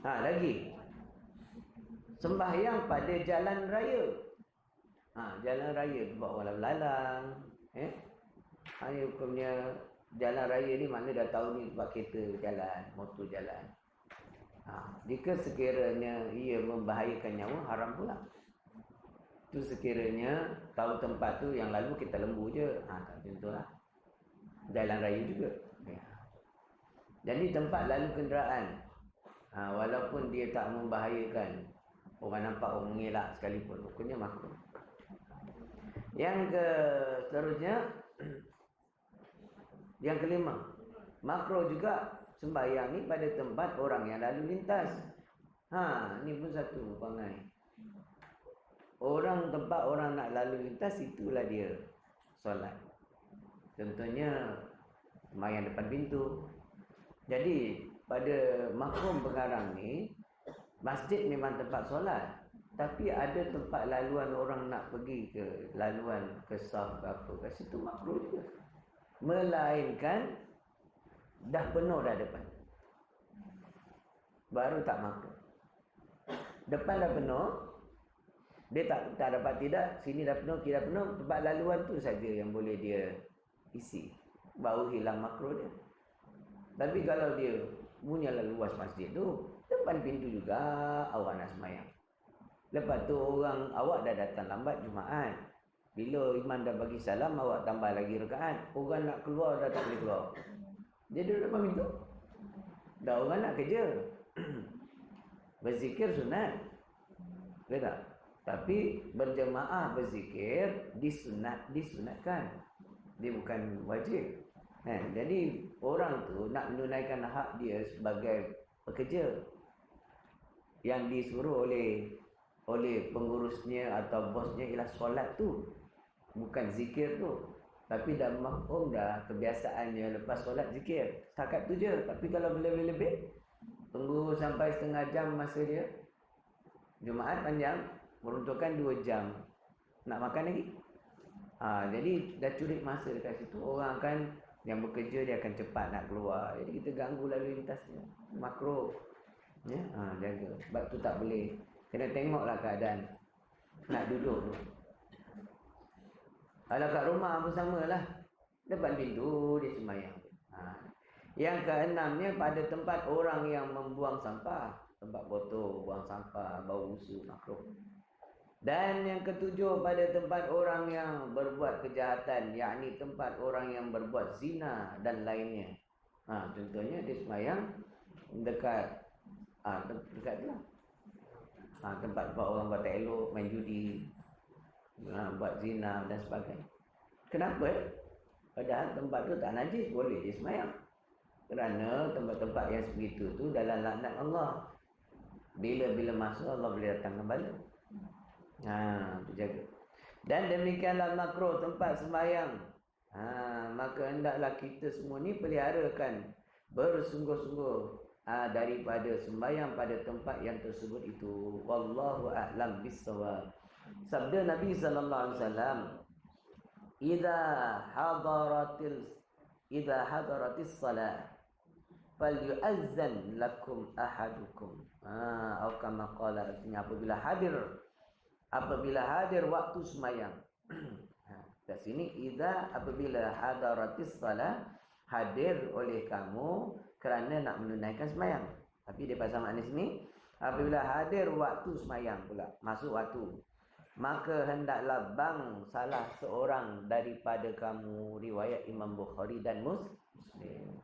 Lagi. Sembahyang pada jalan raya. Jalan raya tu buat orang lalang. Ini hukumnya jalan raya ni makna dah tahu ni buat kereta jalan, motor jalan. Jika sekiranya ia membahayakan nyawa, haram pula. Itu sekiranya tahu tempat tu yang lalu kita lembu je. Tak contohlah. Jalan raya juga. Jadi tempat lalu kenderaan, walaupun dia tak membahayakan, orang nampak orang mengelak sekalipun, hukumnya makruh. Yang seterusnya, yang kelima, makruh juga sembahyang ni pada tempat orang yang lalu lintas. Ni pun satu perangai. Tempat orang nak lalu lintas, itulah dia solat. Contohnya sembahyang depan pintu. Jadi pada makrum pengarang ni, masjid memang tempat solat, tapi ada tempat laluan orang nak pergi ke laluan ke saf ke apa, kat situ makruh juga. Melainkan dah penuh dah depan, baru tak makruh. Depan dah penuh, dia tak dapat tidak, sini dah penuh, kiri dah penuh, tempat laluan tu saja yang boleh dia isi, baru hilang makruh dia. Tapi kalau dia punya luas masjid tu, depan pintu juga awak nak sembahyang. Lepas tu awak dah datang lambat Jumaat. Bila imam dah bagi salam, awak tambah lagi rakaat. Orang nak keluar dah tak boleh keluar. Dia duduk depan pintu. Dah orang nak kerja. Berzikir sunat. Betul tak? Tapi berjemaah berzikir disunatkan. Dia bukan wajib. Jadi orang tu nak menunaikan hak dia sebagai pekerja yang disuruh oleh pengurusnya atau bosnya ialah solat tu, bukan zikir tu. Tapi dah maklum dah kebiasaannya lepas solat zikir, setakat tu je. Tapi kalau lebih-lebih, tunggu sampai setengah jam masa dia. Jumaat panjang, meruntukkan 2 jam. Nak makan lagi? Jadi dah curi masa dekat situ. Orang akan yang bekerja dia akan cepat nak keluar. Jadi kita ganggu lalu lintasnya. Makruh. Jaga. Sebab tu tak boleh. Kena tengoklah keadaan. Nak duduk tu. Kalau kat rumah pun samalah. Depan pintu dia sembahyang. Yang keenamnya pada tempat orang yang membuang sampah. Tempat botol, buang sampah, bau busuk, makruh. Dan yang ketujuh pada tempat orang yang berbuat kejahatan, yakni tempat orang yang berbuat zina dan lainnya. Contohnya dia sembahyang dekat tu lah. Tempat orang buat tak elok, main judi, buat zina dan sebagainya. Kenapa? Padahal tempat tu tak najis, boleh dia sembahyang. Kerana tempat-tempat yang sebegitu tu dalam laknat Allah. Bila-bila masuk Allah boleh datangkan bala. Jaga. Dan demikianlah makruh tempat sembahyang. Maka hendaklah kita semua ni peliharakan bersungguh-sungguh daripada sembahyang pada tempat yang tersebut itu. Wallahu a'lam bissawab. Sabda Nabi sallallahu alaihi wasallam, idza hadaratis salat falyu'azzan lakum ahadukum. Atau kama qala, artinya apabila hadir waktu sembahyang. Kat sini apabila hadaratis salat, hadir oleh kamu kerana nak menunaikan sembahyang. Tapi dia pasal makna sini, apabila hadir waktu sembahyang pula, masuk waktu, maka hendaklah salah seorang daripada kamu, riwayat Imam Bukhari dan Muslim.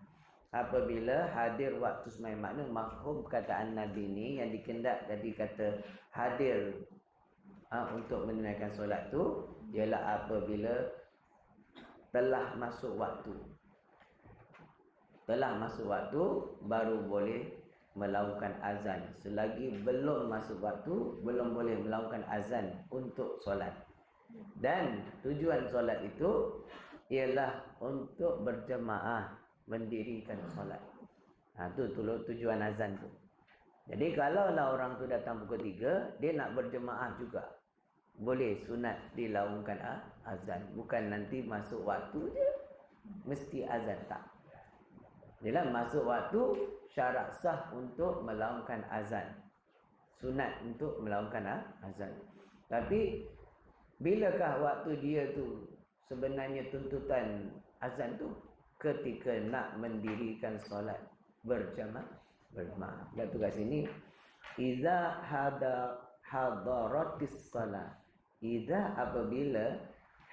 Apabila hadir waktu sembahyang, makna mafhum perkataan Nabi ni yang dikendak tadi kata hadir untuk menunaikan solat tu ialah apabila telah masuk waktu. telah masuk waktu baru boleh melakukan azan. Selagi belum masuk waktu belum boleh melakukan azan untuk solat. Dan tujuan solat itu ialah untuk berjemaah mendirikan solat. Tu tujuan azan tu. Jadi kalaulah orang tu datang pukul 3, dia nak berjemaah juga, boleh sunat dilakukan azan. Bukan nanti masuk waktu je mesti azan, tak. Dalam masuk waktu syarat sah untuk melakukan azan, sunat untuk melakukan azan. Tapi bilakah waktu dia tu sebenarnya tuntutan azan tu? Ketika nak mendirikan solat berjamaah. Lihat tu kat sini, iza hadaratis salat. Iza apabila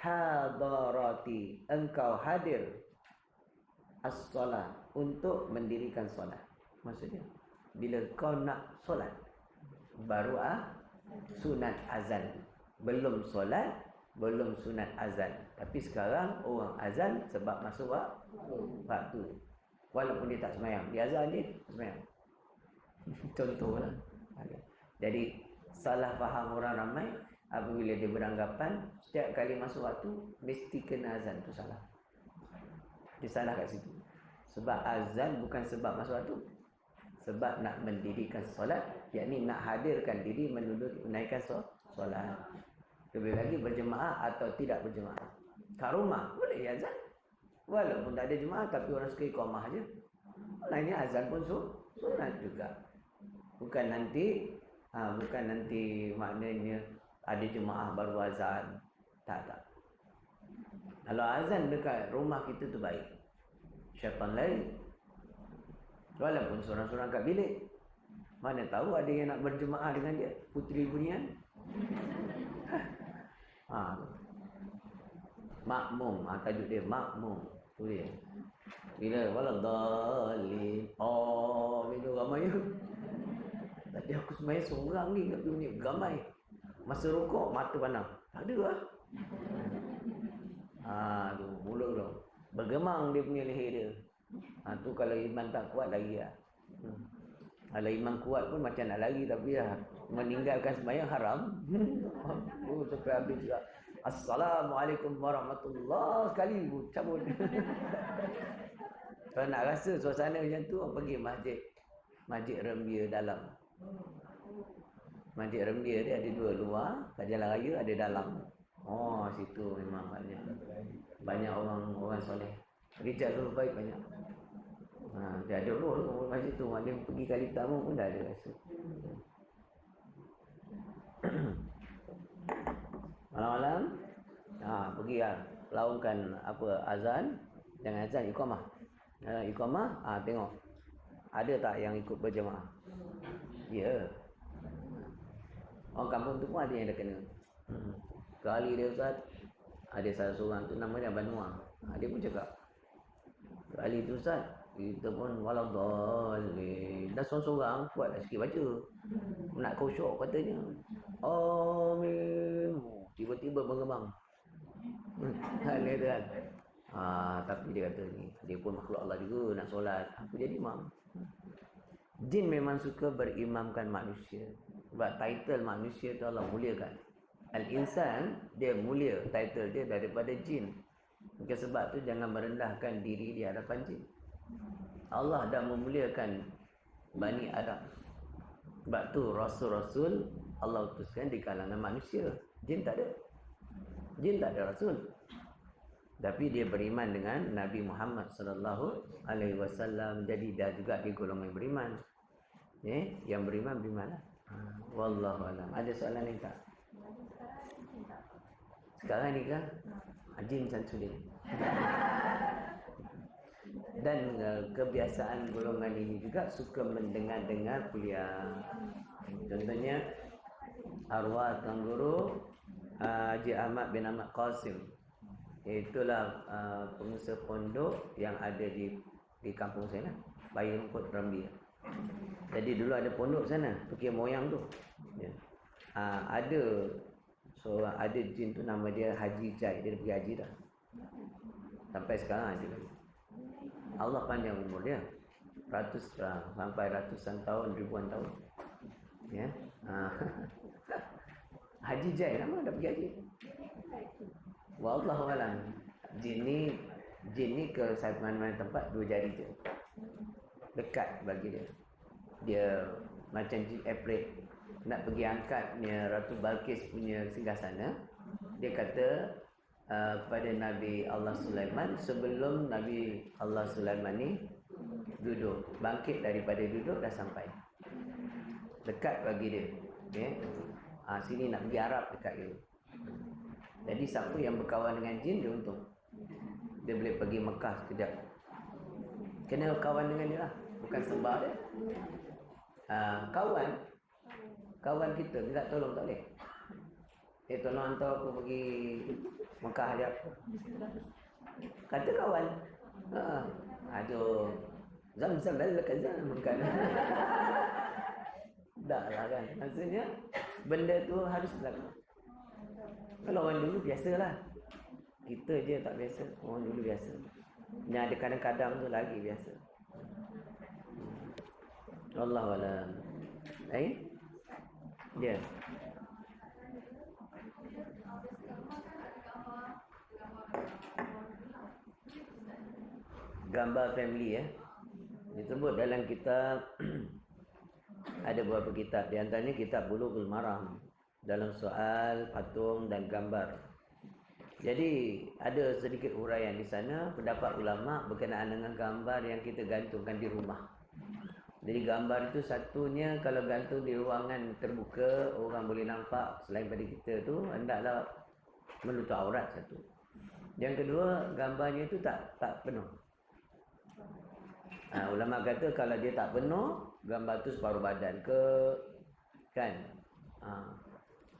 hadarati engkau hadir as-salat untuk mendirikan solat. Maksudnya bila kau nak solat baru sunat azan. Belum solat, belum sunat azan. Tapi sekarang orang azan sebab masuk waktu. Walaupun dia tak semayang, dia azan dia semayang. Contohlah. Jadi salah faham orang ramai apabila dia beranggapan setiap kali masuk waktu mesti kena azan, tu salah. Dia salah kat situ. Sebab azan bukan sebab masuk waktu, sebab nak mendirikan solat, yakni nak hadirkan diri menunaikan solat. Lebih lagi berjemaah atau tidak berjemaah. Kat rumah boleh azan, walaupun tak ada jemaah, tapi orang suka iqamah je. Lainnya azan pun sunat juga. Bukan nanti maknanya ada jemaah baru azan. Tak. Kalau azan dekat rumah kita tu baik. Syaitan lain. Walaupun seorang-seorang kat bilik, mana tahu ada yang nak berjemaah dengan dia, puteri bunian. Makmum, tajuk dia makmum. Tu dia. Bila waladhalin, bila ramai. Tadi aku semayang seorang ni kat dunia, ramai. Masa rukuk mata pandang, tak ada lah. Tu mulut tu bergemang dia punya leher dia. Tu kalau iman tak kuat lagi lah. Kalau iman kuat pun macam nak lari, tapi meninggalkan sembahyang haram. Sampai habis juga. Assalamualaikum warahmatullahi sekali cabut. Kalau nak rasa suasana macam tu, pergi Masjid Rembia dalam. Masjid Rembia dia ada dua, luar kat jalan raya, ada dalam. Situ memang banyak orang soleh. Rijal tu baik banyak. Dia ada roh masjid tu. Dia pergi kali pertama pun dah ada rasa. Malam-malam pergi lakukan azan. Jangan azan, iqamah. Iqamah, tengok ada tak yang ikut berjemaah. Ya. Orang kampung tu pun ada yang dah kena. Kali dia Ustaz, ada salah seorang tu namanya Banua. Dia pun cakap, kali tu Ustaz, kita pun waladhalin. Dah seorang-seorang kuat lah sikit baca. Nak khusyuk katanya. Amin. Tiba-tiba bergembang. Dia tu kan. Tapi dia kata ni, dia pun makhluk Allah juga, nak solat. Aku jadi imam. Jin memang suka berimamkan manusia. Sebab title manusia tu Allah muliakan. Al-insan, dia mulia title dia daripada jin. Maka sebab tu jangan merendahkan diri di hadapan jin. Allah dah memuliakan Bani Adam. Sebab tu Rasul-Rasul Allah utuskan di kalangan manusia. Jin tak ada. Jin tak ada Rasul. Tapi dia beriman dengan Nabi Muhammad sallallahu alaihi wasallam. Jadi dah juga di golongan beriman. Yang beriman. Wallahu alam. Ada soalan lain tak? Sekarang ni kan Jin Samsudin. Dan kebiasaan golongan ini juga suka mendengar-dengar kuliah. Contohnya arwah Tuan Guru Haji Ahmad bin Ahmad Qasim. Itulah pengusaha pondok yang ada di kampung saya lah, Bayi Rumput Rambia. Jadi dulu ada pondok sana, fikir moyang tu. Ada ada jin tu nama dia Haji Jai. Dia pergi haji dah. Sampai sekarang ada lagi. Allah panjang umur dia. Sampai ratusan tahun, ribuan tahun. Ya. Haji Jai nama dah pergi haji. Wallahu alam. Jin ni ke mana-mana tempat 2 jari je. Dekat bagi dia. Dia macam Jin April nak pergi angkatnya Ratu Balqis punya singgasana. Dia kata kepada Nabi Allah Sulaiman, sebelum Nabi Allah Sulaiman ni duduk, bangkit daripada duduk dah sampai. Dekat bagi dia. Okay? Sini nak pergi Arab dekat dia. Jadi siapa yang berkawan dengan jin dia untung. Dia boleh pergi Mekah sekejap. Kena kawan dengan dia lah, bukan sembah dia. Kawan kita minta tolong tak boleh. Tolong hantar aku pergi Mekah sekejap. Kata kawan. Aduh, Zam-zam al-kazam kan. Dah lah kan. Maksudnya benda tu harus berlaku. Kalau orang dulu biasalah. Kita je tak biasa. Orang dulu biasa. Yang ada kadang-kadang tu lagi biasa. Wallahualam. Ya. Gambar family ya. Disebut dalam kitab ada beberapa kitab, di antaranya kitab Bulughul Maram dalam soal patung dan gambar. Jadi ada sedikit huraian di sana pendapat ulama berkenaan dengan gambar yang kita gantungkan di rumah. Jadi gambar itu satunya kalau gantung di ruangan terbuka orang boleh nampak selain pada kita tu hendaklah menutup aurat satu. Yang kedua gambarnya itu tak penuh. Ulama kata kalau dia tak penuh, gambar tu separuh badan ke kan,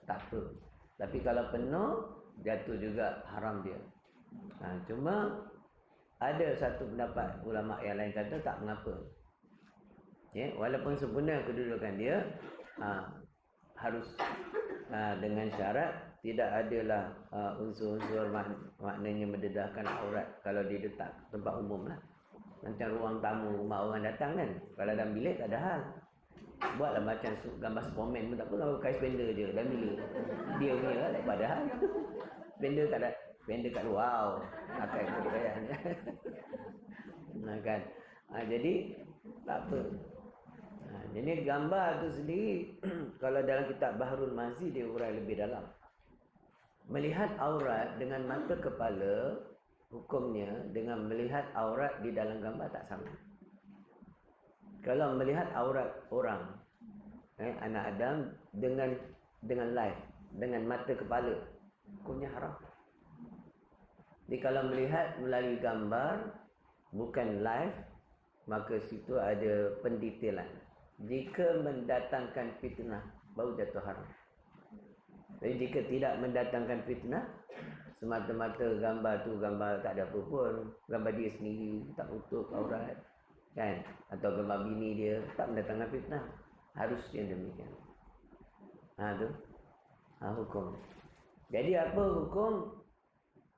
tak apa. Tapi kalau penuh, jatuh juga haram dia. Cuma ada satu pendapat ulama yang lain kata tak mengapa. Ya, walaupun sempurna kedudukan dia, harus dengan syarat tidak adalah unsur-unsur maknanya mendedahkan aurat kalau dia letak tempat umum lah. Macam ruang tamu rumah orang datang kan, kalau dalam bilik tak ada hal, buatlah macam gambar Superman pun tak apa, gambar kais bender je dalam bilik dia punya lah, tak ada hal. Bender tak ada, bender kat luar akan ikut bayarnya. Kan. Jadi tak apa. Jadi gambar tu sendiri kalau dalam kitab Bahrul Mazi dia urai lebih dalam. Melihat aurat dengan mata kepala hukumnya dengan melihat aurat di dalam gambar tak sama. Kalau melihat aurat orang, anak Adam dengan live, dengan mata kepala, hukumnya haram. Jadi kalau melihat melalui gambar bukan live, maka situ ada pendetailan. Jika mendatangkan fitnah, baru jatuh haram. Jadi jika tidak mendatangkan fitnah, semata-mata gambar tu gambar tak ada apa pun, gambar dia sendiri tak tutup aurat kan, atau gambar bini dia tak mendatangkan fitnah, harus yang demikian. Tu hukum. Jadi apa hukum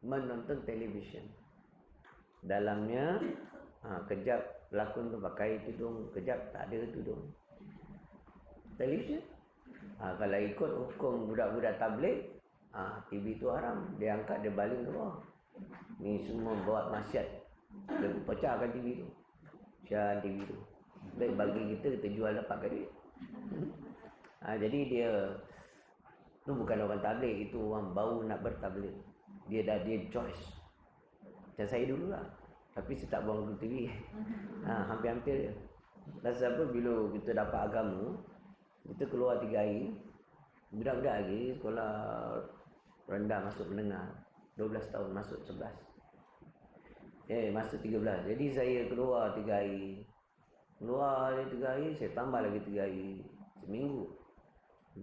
menonton televisyen? Dalamnya kejap pelakon tu pakai tudung, kejap tak ada tudung. Televisyen kalau ikut hukum budak-budak tabligh, TV tu haram, dia angkat, dia baling ke bawah. Ni semua buat maksiat, dia pecahkan TV tu, pecahkan TV tu. Baik bagi kita jual dapat duit. Jadi dia tu bukan orang tabligh, itu orang baru nak bertabligh. Dia choice. Macam saya dulu lah, tapi saya tak buang TV. Hampir-hampir je. Dan sebab bila kita dapat agama, kita keluar 3 hari, budak-budak lagi sekolah rendah masuk menengah, 12 tahun masuk 11, masuk 13. Jadi saya keluar 3 hari, keluar 3 hari, saya tambah lagi 3 hari, seminggu,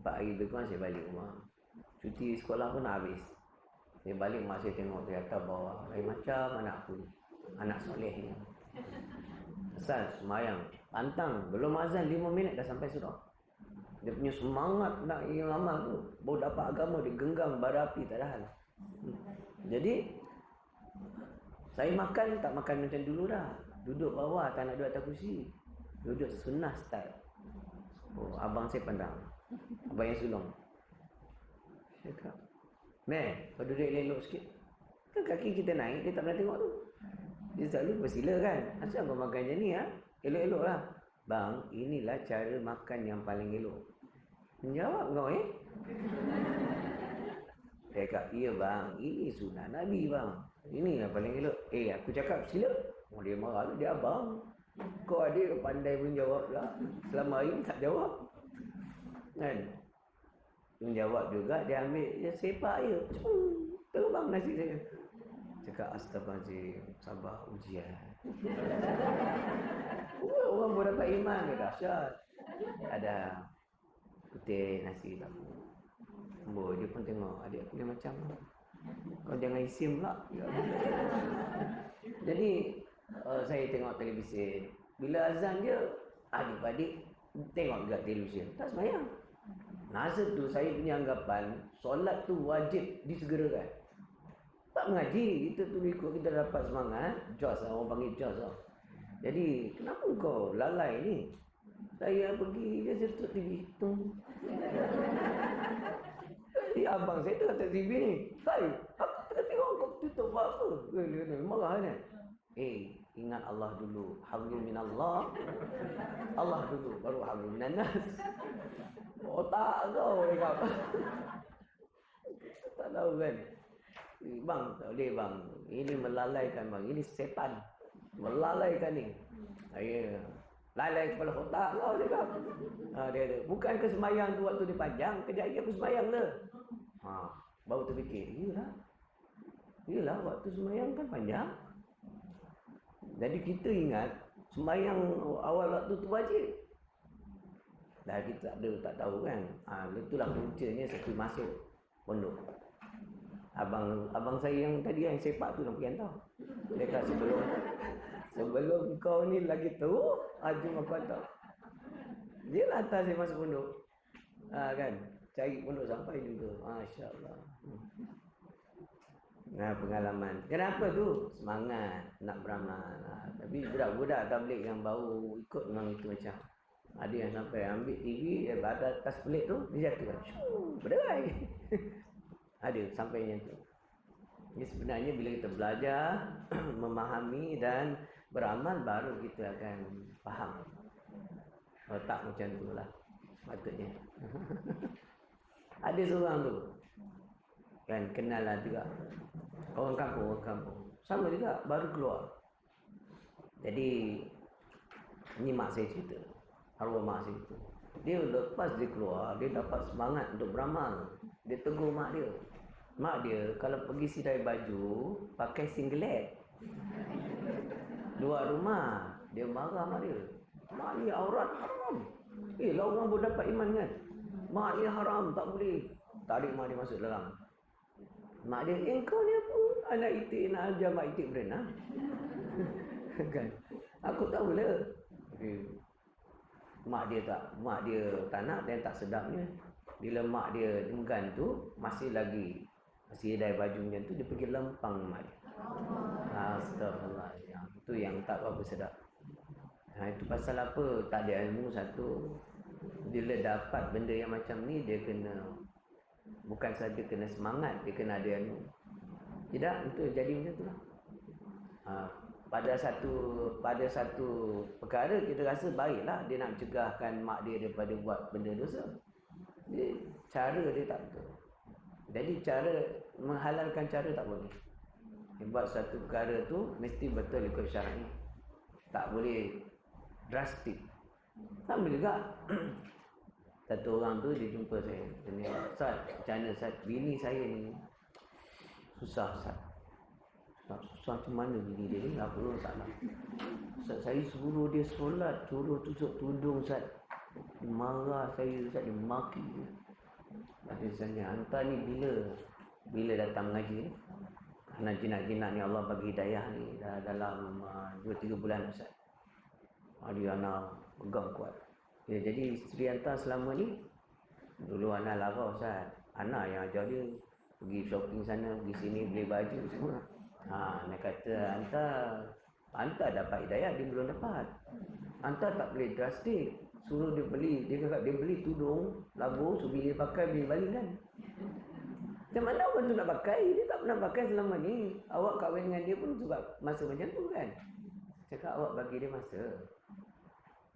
4 hari lebih kurang saya balik rumah. Cuti sekolah pun habis, saya balik mak saya tengok di atas bawah, lain macam anak aku ni, anak soleh ni. Asal semayang pantang, belum azan 5 minit dah sampai surau. Dia punya semangat nak yang amal tu, baru dapat agama, dia genggam bara api tak ada hal. Jadi saya makan tak makan macam dulu dah. Duduk bawah, tak nak duduk atas kursi. Duduk sunnah style. Oh, abang saya pandang. Abang yang sulung. Cakap, Meh, kau duduk elok sikit. Kan kaki kita naik, dia tak pernah tengok tu. Dia selalu bersila kan. Asal kau makan macam ni, ha? Elok-elok lah. Bang, inilah cara makan yang paling elok. Menjawab kau, Dia cakap, iya bang, ini sunnah Nabi bang. Ini yang paling elok. Aku cakap sila. Oh, dia marah, dia abang. Kau adik pandai pun jawab lah. Selama hari tak jawab. Kan? Menjawab juga, dia ambil, dia sepak je. Terbang nasi saya. Cakap astagfirullahaladzim, sabar ujian. Orang boleh dapat iman ke dahsyat. Ada putih nasi tak. Dia pun tengok adik aku ni macam kau jangan isim pula. Jadi saya tengok televisyen. Bila azan je, adik-adik tengok juga televisyen. Tak sembahyang. Masa tu saya punya anggapan solat tu wajib disegerakan. Tak mengaji, kita tu ikut kita dapat semangat. Jos lah, orang panggil jos lah. Jadi kenapa kau lalai ni? Saya pergi, dia tutup TV. Abang saya tu atas TV ni. Hai, aku tengah tengok kau tutup buat apa? Dia marah kan? Ingat Allah dulu. Hablum minallah. Allah dulu, baru hablum minannas. Otak kau dia kata. Tak tahu kan? Bang, tak boleh bang. Ini melalaikan bang. Ini setan. Melalaikan ni. Lalai kepala otak kau dia kata. Dia bukan ke sembahyang tu waktu dia panjang. Kejap lagi aku sembahyang dah. Baru terfikir. Yelah waktu sembahyang kan panjang. Jadi kita ingat sembahyang awal waktu tu wajib. Dah kita tak tahu kan. Itulah puncanya seperti masuk pondok. Abang saya yang tadi yang sepak tu nak pergi hantar. Dia kata sebelum kau ni lagi teruk, jom aku hantar. Dia lah hantar saya masuk pondok. Kan? Cari pondok sampai juga. Masya-Allah. Pengalaman. Kenapa tu? Semangat nak beramal. Tapi budak-budak tabligh yang baru ikut memang itu macam. Ada yang sampai ambil TV, dia berada atas pelik tu, dia jatuh. Berderai. Ada sampai yang tu. Jadi sebenarnya bila kita belajar, memahami dan beramal, baru kita akan faham. Tak macam tu lah patutnya. Ada seorang tu kan, kenal lah juga. Orang kampung. Sama juga, baru keluar. Jadi ni mak saya cerita. Arwah mak saya cerita. Dia lepas dia keluar, dia dapat semangat untuk beramal. Dia tegur mak dia. Mak dia kalau pergi sidai baju, pakai singlet. Luar rumah, dia marah mak dia. Mak ni aurat haram. Lah orang boleh dapat iman kan? Mak ni haram, tak boleh. Tarik mak dia masuk dalam. Mak dia, kau ni apa? Anak itik nak ajar mak itik berenang. Kan? Aku tahu lah. Mak dia tak nak dan tak sedapnya. Bila mak dia enggan tu, masih dari bajunya tu, dia pergi lempang mak dia. Astagfirullah. Itu yang tak apa sedap. Itu pasal apa? Tak ada ilmu satu. Bila dapat benda yang macam ni, dia kena, bukan saja kena semangat, dia kena ada ilmu. Tidak, itu jadi macam tu lah. Pada satu perkara kita rasa baiklah dia nak cegahkan mak dia daripada buat benda dosa. Cara dia tak betul. Jadi cara menghalalkan cara tak boleh. Buat satu perkara tu mesti betul ikut syar'i. Tak boleh drastik. Sama juga. Satu orang tu dia jumpa saya. Dia tanya, Ustaz, macam mana Ustaz? Bini saya ni susah Ustaz. Susah macam mana bini dia ni? Apa masalah? Ustaz, saya suruh dia solat, suruh tutup tudung Ustaz. Dia marah saya Ustaz, dia maki. Dia tanya, hantar ni bila datang mengaji ni? Anak jinak-jinak ni Allah bagi hidayah ni dah dalam 2-3 bulan Ustaz. Dia anak pegang kuat. Jadi isteri hantar selama ni, dulu anak larang Ustaz. Anak yang ajar dia pergi shopping sana, pergi sini, beli baju semua. Nak kata hantar Hantar dapat hidayah, dia belum dapat. Hantar tak boleh drastik. Suruh dia beli, dia kata dia beli tudung, labu, suruh dia pakai, beli balik kan. Macam mana orang tu nak pakai? Dia tak pernah pakai selama ni. Awak kahwin dengan dia pun sebab masa macam tu kan. Cakap awak bagi dia masa.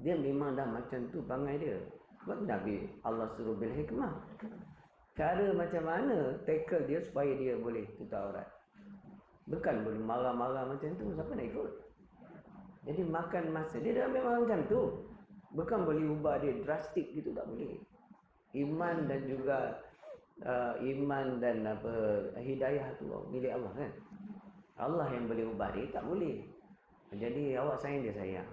Dia memang dah macam tu perangai dia. Sebab Nabi Allah suruh bil hikmah. Cara macam mana tackle dia supaya dia boleh tutup aurat. Bukan boleh marah-marah macam tu. Siapa nak ikut? Jadi makan masa. Dia dah memang macam tu. Bukan boleh ubah dia drastik gitu, tak boleh. Iman dan juga iman dan hidayah tu milik Allah kan. Allah yang boleh ubah dia, tak boleh. Jadi awak sayang dia sayang.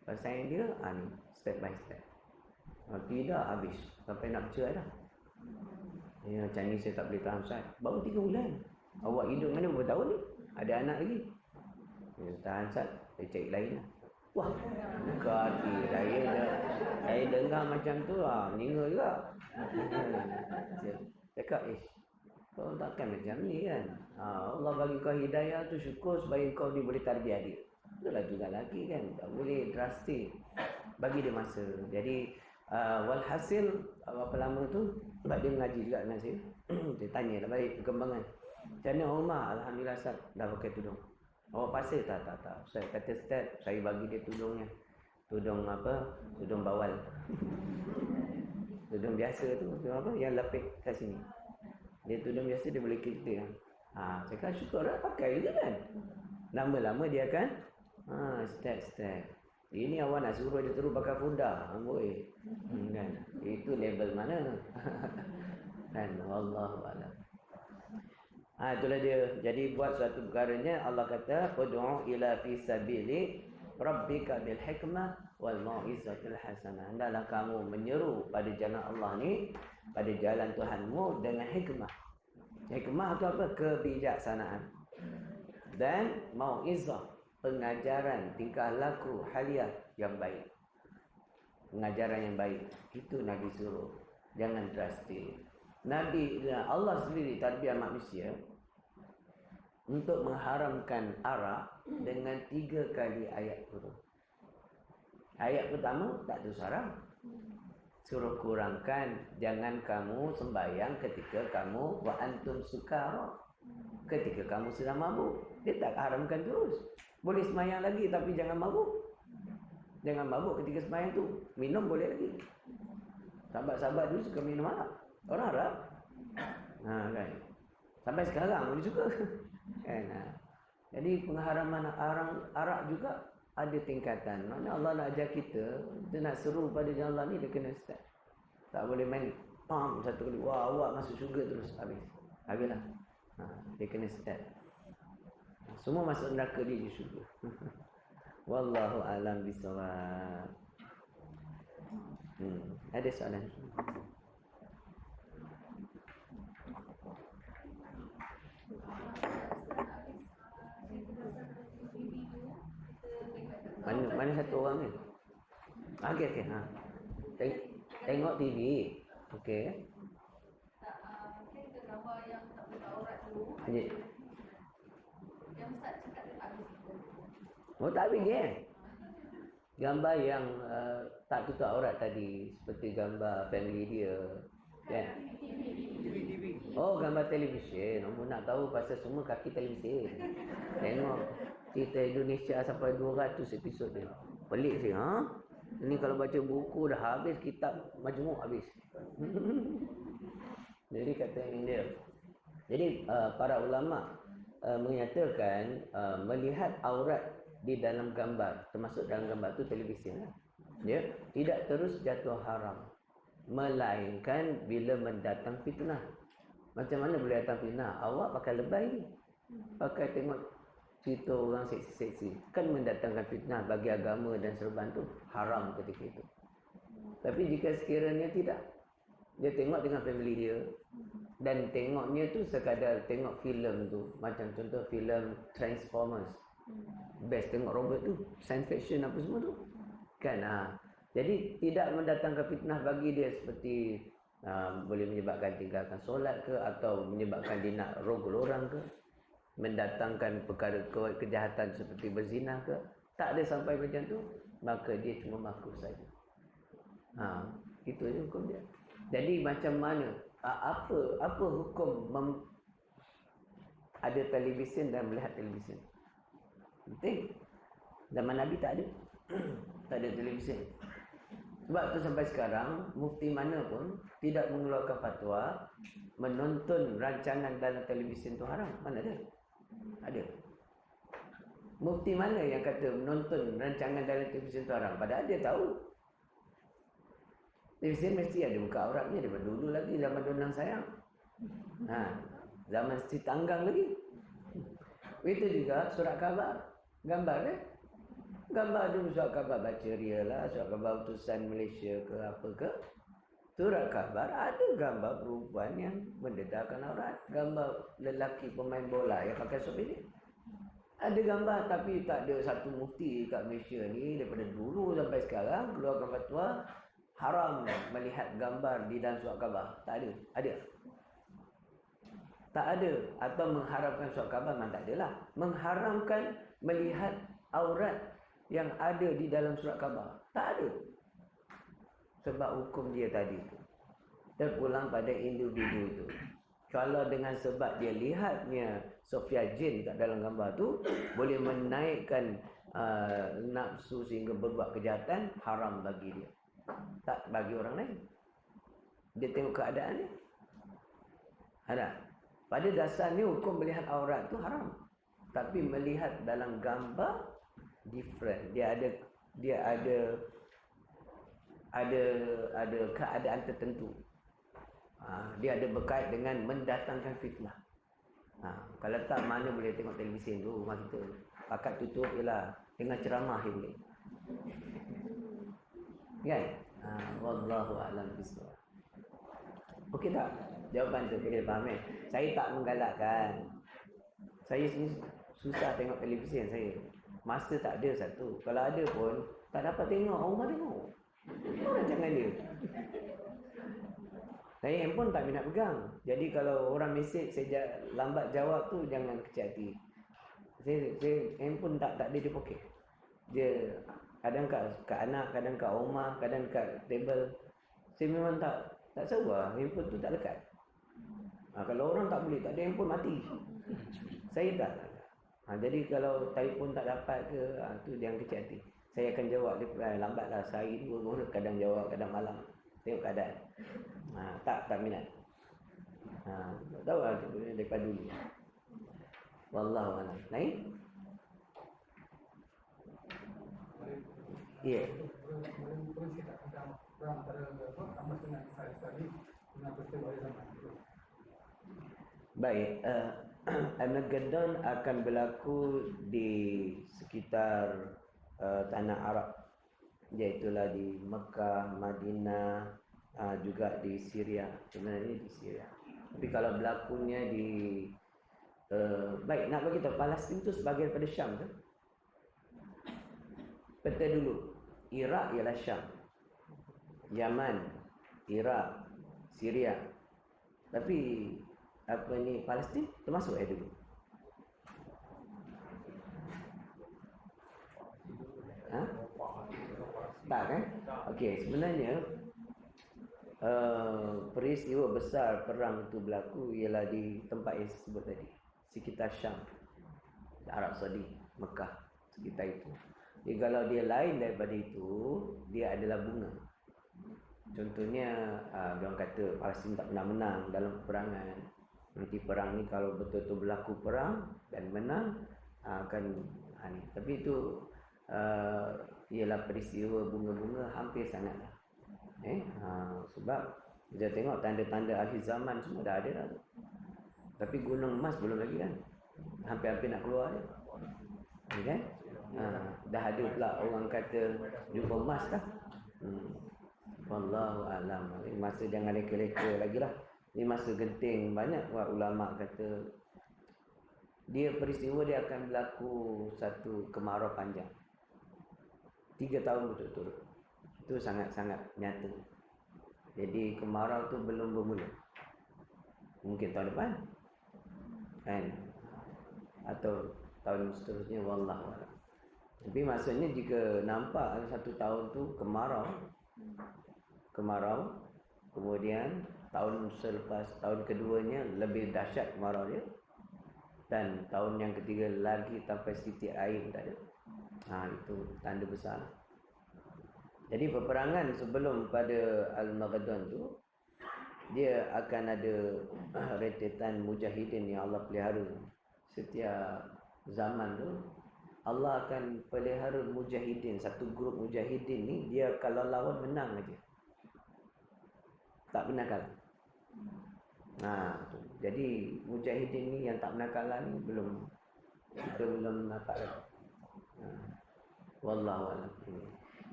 Kalau sayang dia, ni step by step. Kalau tidak, habis. Sampai nak bercerai dah. Ya, macam ni saya tak boleh tahan Ustaz. Baru 3 bulan. Awak hidup mana berapa tahun ni? Ada anak lagi. Ya, tahan Ustaz. Saya cari lain lah. Wah, kaki saya dengar macam tu lah. Meninggal juga. Saya cakap, kau takkan macam ni kan. Allah bagi kau hidayah tu syukur supaya kau dia boleh tarbiyah dia. Itulah juga lagi kan. Tak boleh drastik. Bagi dia masa. Jadi walhasil berapa lama tu sebab dia mengaji juga dengan saya. Dia tanya dah baik perkembangan. Macam mana Umar? Alhamdulillah Ustaz dah pakai tudung. Awak pasal tak. Saya kata step saya bagi dia tudungnya. Tudung apa? Tudung bawal. Tudung biasa tu, tudung apa? Yang lapik kat sini. Dia tudung biasa dia boleh kita kan. Saya kata syukur lah pakai juga kan. Lama-lama dia akan step. Ini awak nak suruh dia terus pakai funda. Amboi. Kan. Itu level mana? Kan wallahu a'lam. Itulah dia. Jadi buat suatu perkaranya Allah kata ud'u ila fi sabili rabbika bil hikmah wal mau'izatil hasanah. Hendaklah kamu menyeru pada jalan Allah ni, pada jalan Tuhanmu dengan hikmah. Hikmah itu apa? Kebijaksanaan. Dan mau'izah, pengajaran tingkah laku haliah yang baik. Pengajaran yang baik. Itu Nabi suruh. Jangan drastik. Nabi Allah sendiri tarbiyah manusia untuk mengharamkan arak dengan 3 kali ayat turun. Ayat pertama tak ada haram. Suruh kurangkan, jangan kamu sembahyang ketika kamu wa antum sukara. Ketika kamu sedang mabuk. Dia tak haramkan terus. Boleh sembahyang lagi tapi jangan mabuk. Jangan mabuk ketika sembahyang tu. Minum boleh lagi. Sahabat-sahabat dulu suka minum arak. Orang Arab. Kan. Sampai sekarang boleh suka. Kan. Jadi pengharaman arak juga ada tingkatan. Maknanya Allah nak ajar kita nak seru pada jalan Allah ni dia kena start. Tak boleh main satu kali. Wah, awak masuk syurga terus habislah. Dia kena start. Semua masuk neraka dia di syurga. Wallahu a'lam bishawab. Ada soalan? Mana satu orang ni? Okey. Tengok TV. Okey. Kita gambar yang tak buka aurat tu. Yang Ustaz cakap dia tak habis itu. Tak habis gambar yang tak tutup aurat tadi. Seperti gambar family dia. Kan? TV. Gambar televisyen. Nombor nak tahu pasal semua kaki televisyen. Tengok cerita Indonesia sampai 200 episod dia. Pelik sih. Ini kalau baca buku dah habis, kitab majmuk habis. Jadi kata dia. Jadi para ulama menyatakan melihat aurat di dalam gambar, termasuk dalam gambar tu televisyen lah. Dia tidak terus jatuh haram, melainkan bila mendatang fitnah. Macam mana boleh datang fitnah? Awak pakai lebay ni, pakai tengok cerita orang seksi-seksi, kan mendatangkan fitnah bagi agama dan serban tu haram ketika itu. Tapi jika sekiranya tidak, dia tengok dengan family dia dan tengoknya tu sekadar tengok filem tu, macam contoh filem Transformers. Best tengok robot tu, science fiction apa semua tu. Kan jadi tidak mendatangkan fitnah bagi dia seperti boleh menyebabkan tinggalkan solat ke atau menyebabkan dia nak rogol orang ke. mendatangkan perkara kejahatan seperti berzina ke, tak ada sampai macam tu, maka dia cuma makruh saja. Itu je hukum dia. Jadi macam mana, apa hukum ada televisyen dan melihat televisyen? Penting. Zaman Nabi tak ada. Tak ada televisyen. Sebab tu sampai sekarang mufti mana pun tidak mengeluarkan fatwa menonton rancangan dalam televisyen tu haram. Mana ada? Ada. Mufti mana yang kata menonton rancangan dalam televisyen tu haram? Padahal dia tahu televisyen mesti ada muka auratnya daripada dulu lagi, zaman Donang Sayang. Zaman Siti Tanggang lagi. Itu juga surat khabar. Gambar kan? Gambar dulu surat khabar baca Ria lah, surat khabar utusan Malaysia ke apa ke. Surat khabar ada gambar perempuan yang mendedahkan aurat, gambar lelaki pemain bola yang pakai sopir. Ada gambar, tapi tak ada satu mufti kat Malaysia ni daripada dulu sampai sekarang keluarkan fatwa haram melihat gambar di dalam surat khabar. Tak ada. Ada? Tak ada. Atau mengharamkan surat khabar memang tak adalah. Mengharamkan melihat aurat yang ada di dalam surat khabar. Tak ada. Sebab hukum dia tadi tu terpulang pada individu itu. Kalau dengan sebab dia lihatnya Sofia Jin kat dalam gambar tu boleh menaikkan nafsu sehingga berbuat kejahatan, haram bagi dia. Tak bagi orang lain. Dia tengok keadaan dia. Ada. Pada dasarnya hukum melihat aurat tu haram. Tapi melihat dalam gambar different. Dia ada keadaan tertentu. Dia ada berkait dengan mendatangkan fitnah. Kalau tak, mana boleh tengok televisyen tu rumah kita. Pakat tutup je lah. Tengah ceramah je boleh. Kan? Wallahu a'lam bishawab. Okey tak? Jawapan tu boleh faham kan? Saya tak menggalakkan. Saya sini susah tengok televisyen saya. Masa tak ada satu. Kalau ada pun tak dapat tengok. Rumah tengok. Orang jangan dia. Saya handphone tak minat pegang. Jadi kalau orang mesej saya lambat jawab tu, jangan kecil hati. Saya handphone tak ada di poket. Dia kadang kat anak, kadang kat rumah, kadang kat table. Saya memang tak sewa. Handphone tu tak lekat. Kalau orang tak boleh, tak ada handphone, mati. Saya tak. Jadi kalau telefon tak dapat ke, tu jangan kecil hati. Saya akan jawab lambatlah, sehari 2 baru kadang jawab, kadang malam. Tengok keadaan. Tak minat. Tak tahu lah daripada dulu. Wallahu a'lam. Lain? Ya. Boleh cerita tentang perang antara Hamas dengan Israel tadi dengan peristiwa zaman itu. Baik, Armageddon akan berlaku di sekitar tanah Arab, iaitulah di Mekah, Madinah, juga di Syria. Sebenarnya di Syria. Tapi kalau berlakunya di baik, nak bagi tahu Palestin itu sebahagian daripada Syam kan? Peta dulu. Iraq ialah Syam. Yaman, Iraq, Syria. Tapi Palestin termasuk dulu. Tak kan? Okey, sebenarnya peristiwa besar perang itu berlaku ialah di tempat yang saya sebut tadi, sekitar Syam, Arab Saudi, Mekah, sekitar itu. Jadi kalau dia lain daripada itu, dia adalah bunga. Contohnya orang kata Palestin tak pernah menang dalam peperangan. Nanti perang ni kalau betul-betul berlaku perang dan menang, akan ni. Tapi itu ialah peristiwa bunga-bunga hampir sangatlah. Sebab kita tengok tanda-tanda akhir zaman semua dah ada dah. Tapi gunung emas belum lagi kan. Hampir-hampir nak keluar dia. Kan? Dah ada pula orang kata jumpa emas dah. Wallahu a'lam. Masa jangan leka-leka lagi lah. Ini masa genting. Banyak ulama kata peristiwa dia akan berlaku satu kemarau panjang 3 tahun berturut-turut. Itu sangat-sangat nyata. Jadi kemarau tu belum bermula. Mungkin tahun depan kan. atau tahun seterusnya, wallahu a'lam. Tapi maksudnya jika nampak satu tahun tu kemarau, kemudian tahun selepas, tahun keduanya lebih dahsyat kemarau dia, dan tahun yang ketiga lagi sampai setitik air tak ada. Itu tanda besar. Jadi peperangan sebelum pada Al-Maghadan tu, dia akan ada rentetan mujahidin yang Allah pelihara. Setiap zaman tu Allah akan pelihara mujahidin. Satu grup mujahidin ni, dia kalau lawan menang aja, tak pernah kalah. Jadi mujahidin ni yang tak pernah kalah ni kita belum nampak lagi. Wallahu a'lam.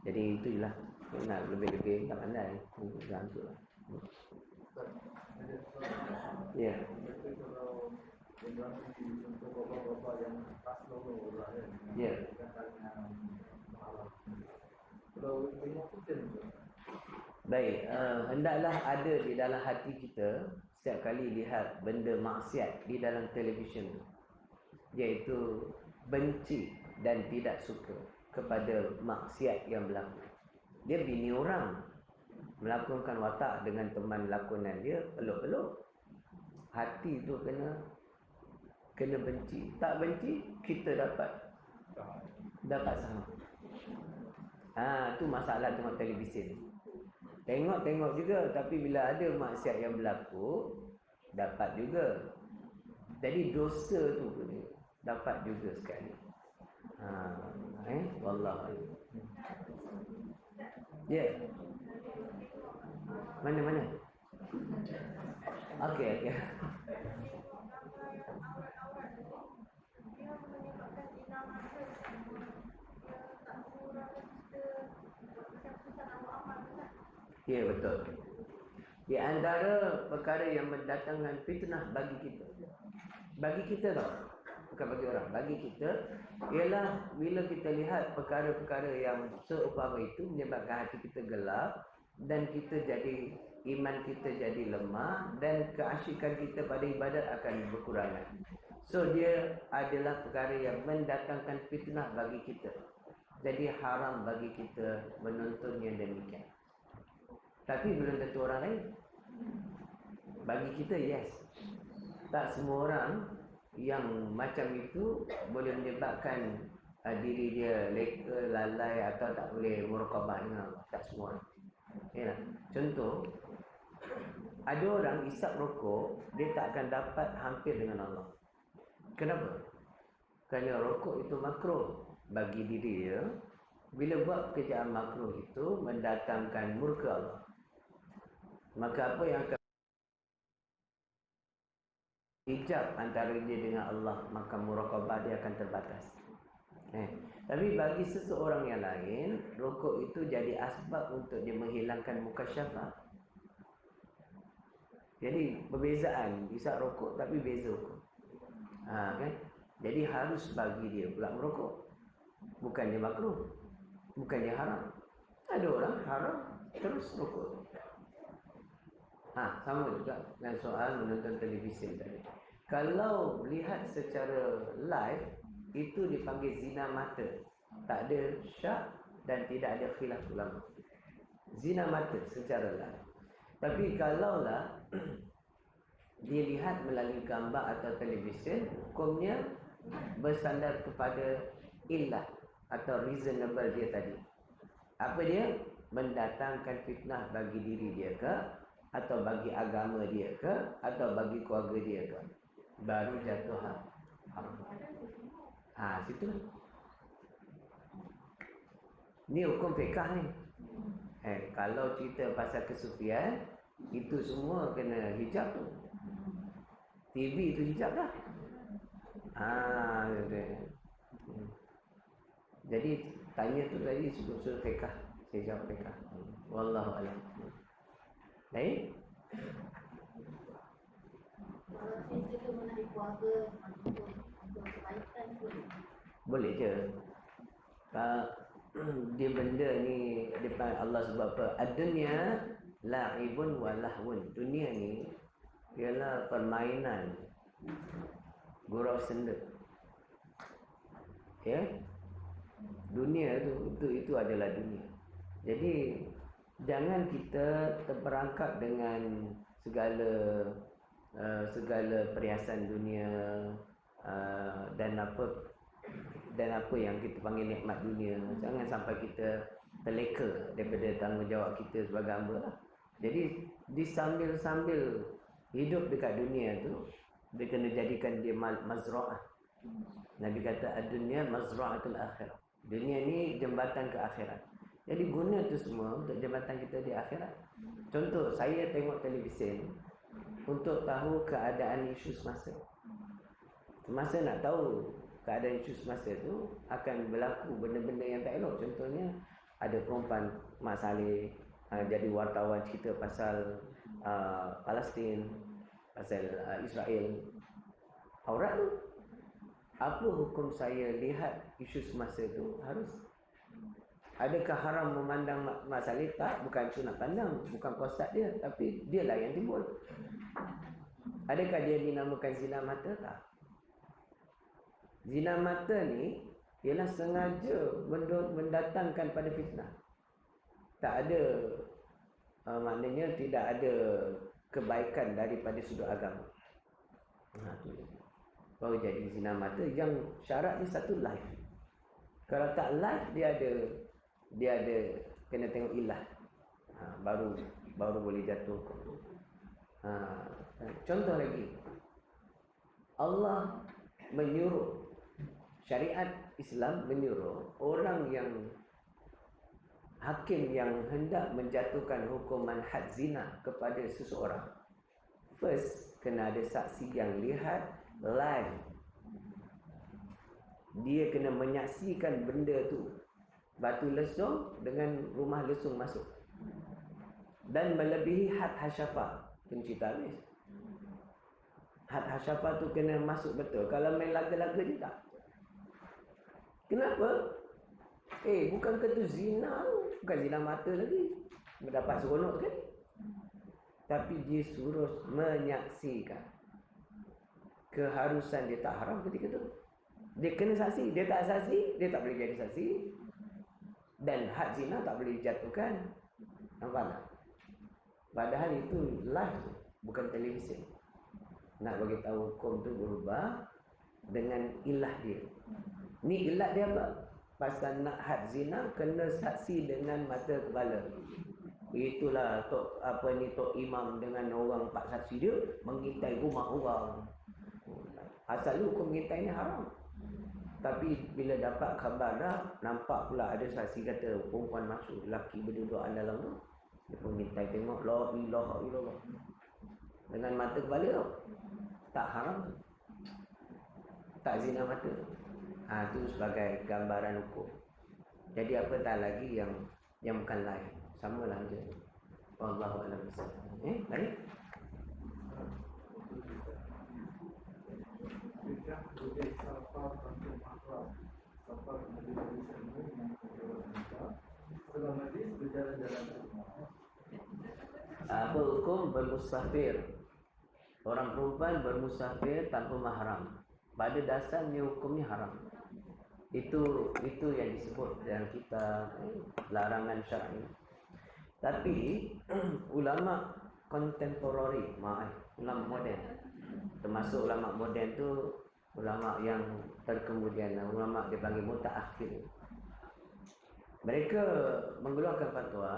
Jadi itulah, nak lebih-lebih tak pandai macam tu lah. Ya. Untuk bapak-bapak yang tak selalu lah kan. Ya. Kalau tengok kucing tu. Baik, hendaklah ada di dalam hati kita setiap kali lihat benda maksiat di dalam televisyen tu, iaitu benci dan tidak suka kepada maksiat yang berlaku. Dia bini orang melakukan watak dengan teman lakonan dia, peluk-peluk. Hati tu kena benci. Tak benci, kita dapat saham. Tu masalah tengok televisyen. Tengok juga, tapi bila ada maksiat yang berlaku, dapat juga. Jadi dosa tu dapat juga sekali. Wallah. Ya. Mana? Okey. Ya, betul. Di antara perkara yang mendatangkan fitnah bagi kita tau, bukan bagi orang, bagi kita, ialah bila kita lihat perkara-perkara yang seumpama itu menyebabkan hati kita gelap dan kita jadi, iman kita jadi lemah dan keasyikan kita pada ibadat akan berkurangan. So dia adalah perkara yang mendatangkan fitnah bagi kita. Jadi haram bagi kita menonton yang demikian. Tapi belum tentu orang lain. Bagi kita, yes. Tak semua orang yang macam itu boleh menyebabkan diri dia leka, lalai atau tak boleh muraqabah dengan Allah. Tak semua orang. Ya. Contoh, ada orang isap rokok, dia tak akan dapat hampir dengan Allah. Kenapa? Kerana rokok itu makruh bagi diri dia. Bila buat pekerjaan makruh itu mendatangkan murka Allah, maka apa yang akan hijab antara dia dengan Allah, maka muraqabah dia akan terbatas. Tapi bagi seseorang yang lain, rokok itu jadi asbab untuk dia menghilangkan mukasyafah. Jadi perbezaan, isap rokok tapi beza rokok. Kan? Jadi harus bagi dia pula merokok. Bukan dia makruh, bukan dia haram. Ada orang haram terus rokok. Sama juga dengan soal menonton televisyen tadi. Kalau lihat secara live, itu dipanggil zina mata. Tak ada syak dan tidak ada khilaf ulama. Zina mata secara live. Tapi kalaulah dia lihat melalui gambar atau televisyen, hukumnya bersandar kepada illah atau reasonable dia tadi. Apa dia? Mendatangkan fitnah bagi diri dia ke, atau bagi agama dia ke, atau bagi keluarga dia ke, baru jatuh haram. Situ. Ni hukum fiqah ni. Kalau cerita pasal kesufian, itu semua kena hijab tu. TV tu hijab dah. Jadi tanya tu tadi sebut fiqah. Saya jawab fiqah. Wallahu a'lam. Baik. Kalau kita menarik keluarga untuk kebaikan pun boleh je. Dia benda ni depan Allah sebab apa? Ad-dunya la'ibun wa lahwun. Dunia ni ialah permainan, gurau senda Ya, dunia itu adalah dunia. Jadi jangan kita terperangkap dengan segala perhiasan dunia dan apa yang kita panggil nikmat dunia. Jangan sampai kita terleka daripada tanggungjawab kita sebagai hamba lah. Jadi sambil hidup dekat dunia tu, dia kena jadikan dia mazra'ah. Nabi kata ad-dunya mazra'atul akhirah. Dunia ni jembatan ke akhirat. Jadi guna tu semua untuk jembatan kita di akhirat. Contoh, saya tengok televisyen untuk tahu keadaan isu semasa. Semasa nak tahu keadaan isu semasa tu akan berlaku benda-benda yang tak elok. Contohnya ada perempuan Mak Saleh jadi wartawan cerita pasal Palestin, pasal Israel. Aurat tu. Apa hukum saya lihat isu semasa tu? Harus. Adakah haram memandang Mak Saleh? Tak, bukan itu nak pandang, bukan konsep dia, tapi dialah yang timbul. Adakah dia dinamakan zina mata? Tak. Zina mata ni ialah sengaja mendatangkan pada fitnah. Tak ada maknanya tidak ada kebaikan daripada sudut agama. Baru jadi zina mata. Yang syarat ni satu live. Kalau tak live dia ada kena tengok ilah. Baru boleh jatuh. Contoh lagi. Allah menyuruh, syariat Islam menyuruh orang yang hakim yang hendak menjatuhkan hukuman had zina kepada seseorang, first kena ada saksi yang lihat live. Dia kena menyaksikan benda tu, batu lesung dengan rumah lesung masuk, dan melebihi had hasyafah. Pencipta habis. Had hasyafah tu kena masuk betul. Kalau main laga-laga dia tak. Kenapa? Bukan kata zina, bukan zina mata lagi. Mendapat seronok kan? Tapi dia suruh menyaksikan. Keharusan dia tak haram ketika tu. Dia kena saksi. Dia tak saksi, dia tak boleh jadi saksi. Dan had zina tak boleh dijatuhkan. Nampak tak? Padahal itu live tu, bukan televisyen. Nak bagi tahu hukum tu berubah dengan ilah dia. Ni ilah dia apa? Pasal nak had zina kena saksi dengan mata kepala. Itulah Tok Imam dengan orang pak saksi dia mengintai rumah orang. Asal hukum mengintai ni haram. Tapi bila dapat khabar dah, nampak pula ada saksi kata perempuan masuk, lelaki berdudukan dalam tu. Dia pun minta tengok, la ilaha illallah. Dengan mata kepala tau. Tak haram. Tak zina mata. Itu sebagai gambaran hukum. Jadi apa tak lagi yang bukan live. Samalah je. Wallahu a'lam bishawab. Baik. Apa hukum bermusafir? Orang perempuan bermusafir tanpa mahram. Pada dasarnya hukumnya haram. Itu yang disebut dalam kitab larangan syar'i. Tapi ulama kontemporari, ulama moden, termasuk ulama moden tu ulama yang terkemudian, ulama dipanggil mutaakhir. Mereka mengeluarkan fatwa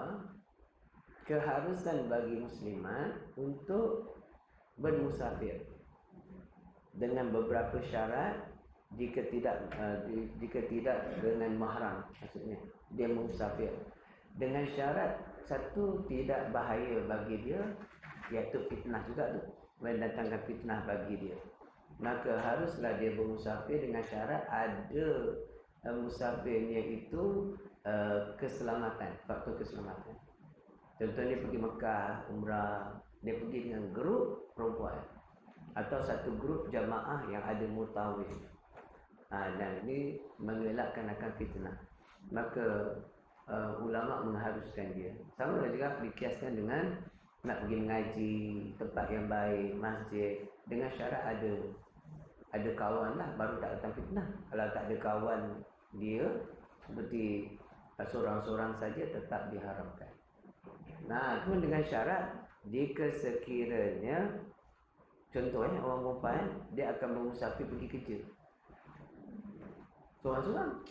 keharusan bagi muslimat untuk bermusafir dengan beberapa syarat. Jika tidak dengan mahram, maksudnya dia musafir dengan syarat satu, tidak bahaya bagi dia, iaitu fitnah juga tu, mendatangkan fitnah bagi dia. Maka haruslah dia bermusafir dengan syarat ada musafirnya itu keselamatan, faktor keselamatan. Contohnya pergi Mekah, umrah, dia pergi dengan grup perempuan atau satu grup jamaah yang ada mutawif. Dan ini mengelakkan akan fitnah. Maka ulama mengharuskan dia. Sama juga dikiaskan dengan nak pergi mengaji, tempat yang baik, masjid, dengan syarat ada ada kawan lah baru tak datang fitnah. Kalau tak ada kawan, dia seperti seorang-seorang saja tetap diharamkan. Nah, itu dengan syarat jika sekiranya contohnya orang perempuan dia akan bermusafir pergi kerja seorang-seorang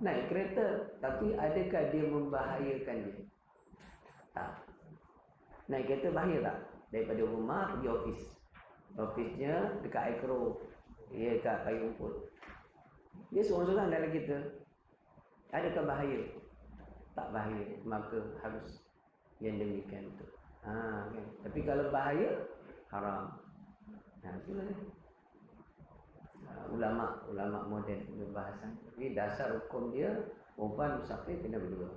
naik kereta, tapi adakah dia membahayakan dia? Tak. Naik kereta bahaya tak? Daripada rumah pergi ofis. Ofisnya dekat Aikro, dia dekat Kayu Rumput. Dia seorang-seorang dalam kereta. Adakah bahaya? Tak bahaya. Maka harus yang demikian itu. Kan? Tapi kalau bahaya, haram. Itulah dia. Ulama moden berbahasan. Tapi dasar hukum dia, perempuan musafir kena berdua.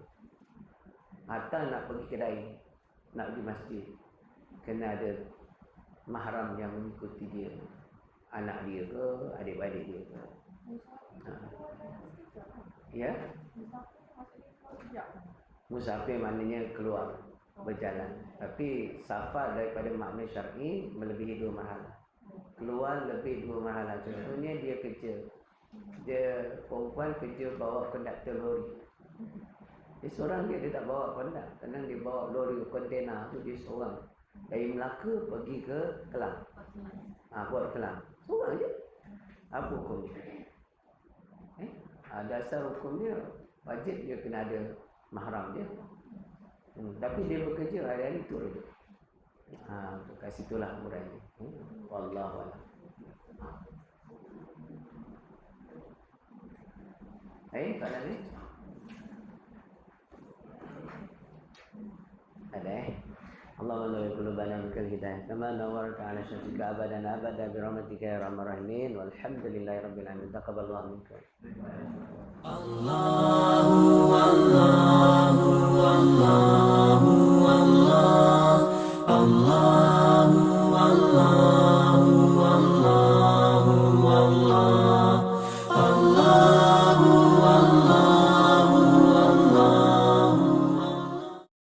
Atau nak pergi kedai, nak pergi masjid, kena ada mahram yang mengikuti dia. Anak dia ke, adik-adik dia ke. Ya? Musafir maknanya keluar, berjalan. Tapi safar daripada makna syar'i melebihi 2 marhalah. Keluar lebih 2 marhalah. Contohnya dia kerja. Dia perempuan kerja bawa konduktor lori. Dia seorang dia tak bawa kondak. Kadang dia bawa lori kontena tu dia seorang. Dari Melaka pergi ke Kelang. Buat Kelang. Seorang je. Apa hukum dia? Dasar hukum dia wajib dia kena ada mahram dia. Tapi dia bekerja hari-hari tu aja. Kat situlah murahnya. Wallahu a'lam. Soalan ni? Ada اللهم نور قلوبنا بك الهداية كما نورت على شمسك أبدا أبدا برحمتك يا أرحم الراحمين والحمد لله رب العالمين تقبل الله منك. الله الله الله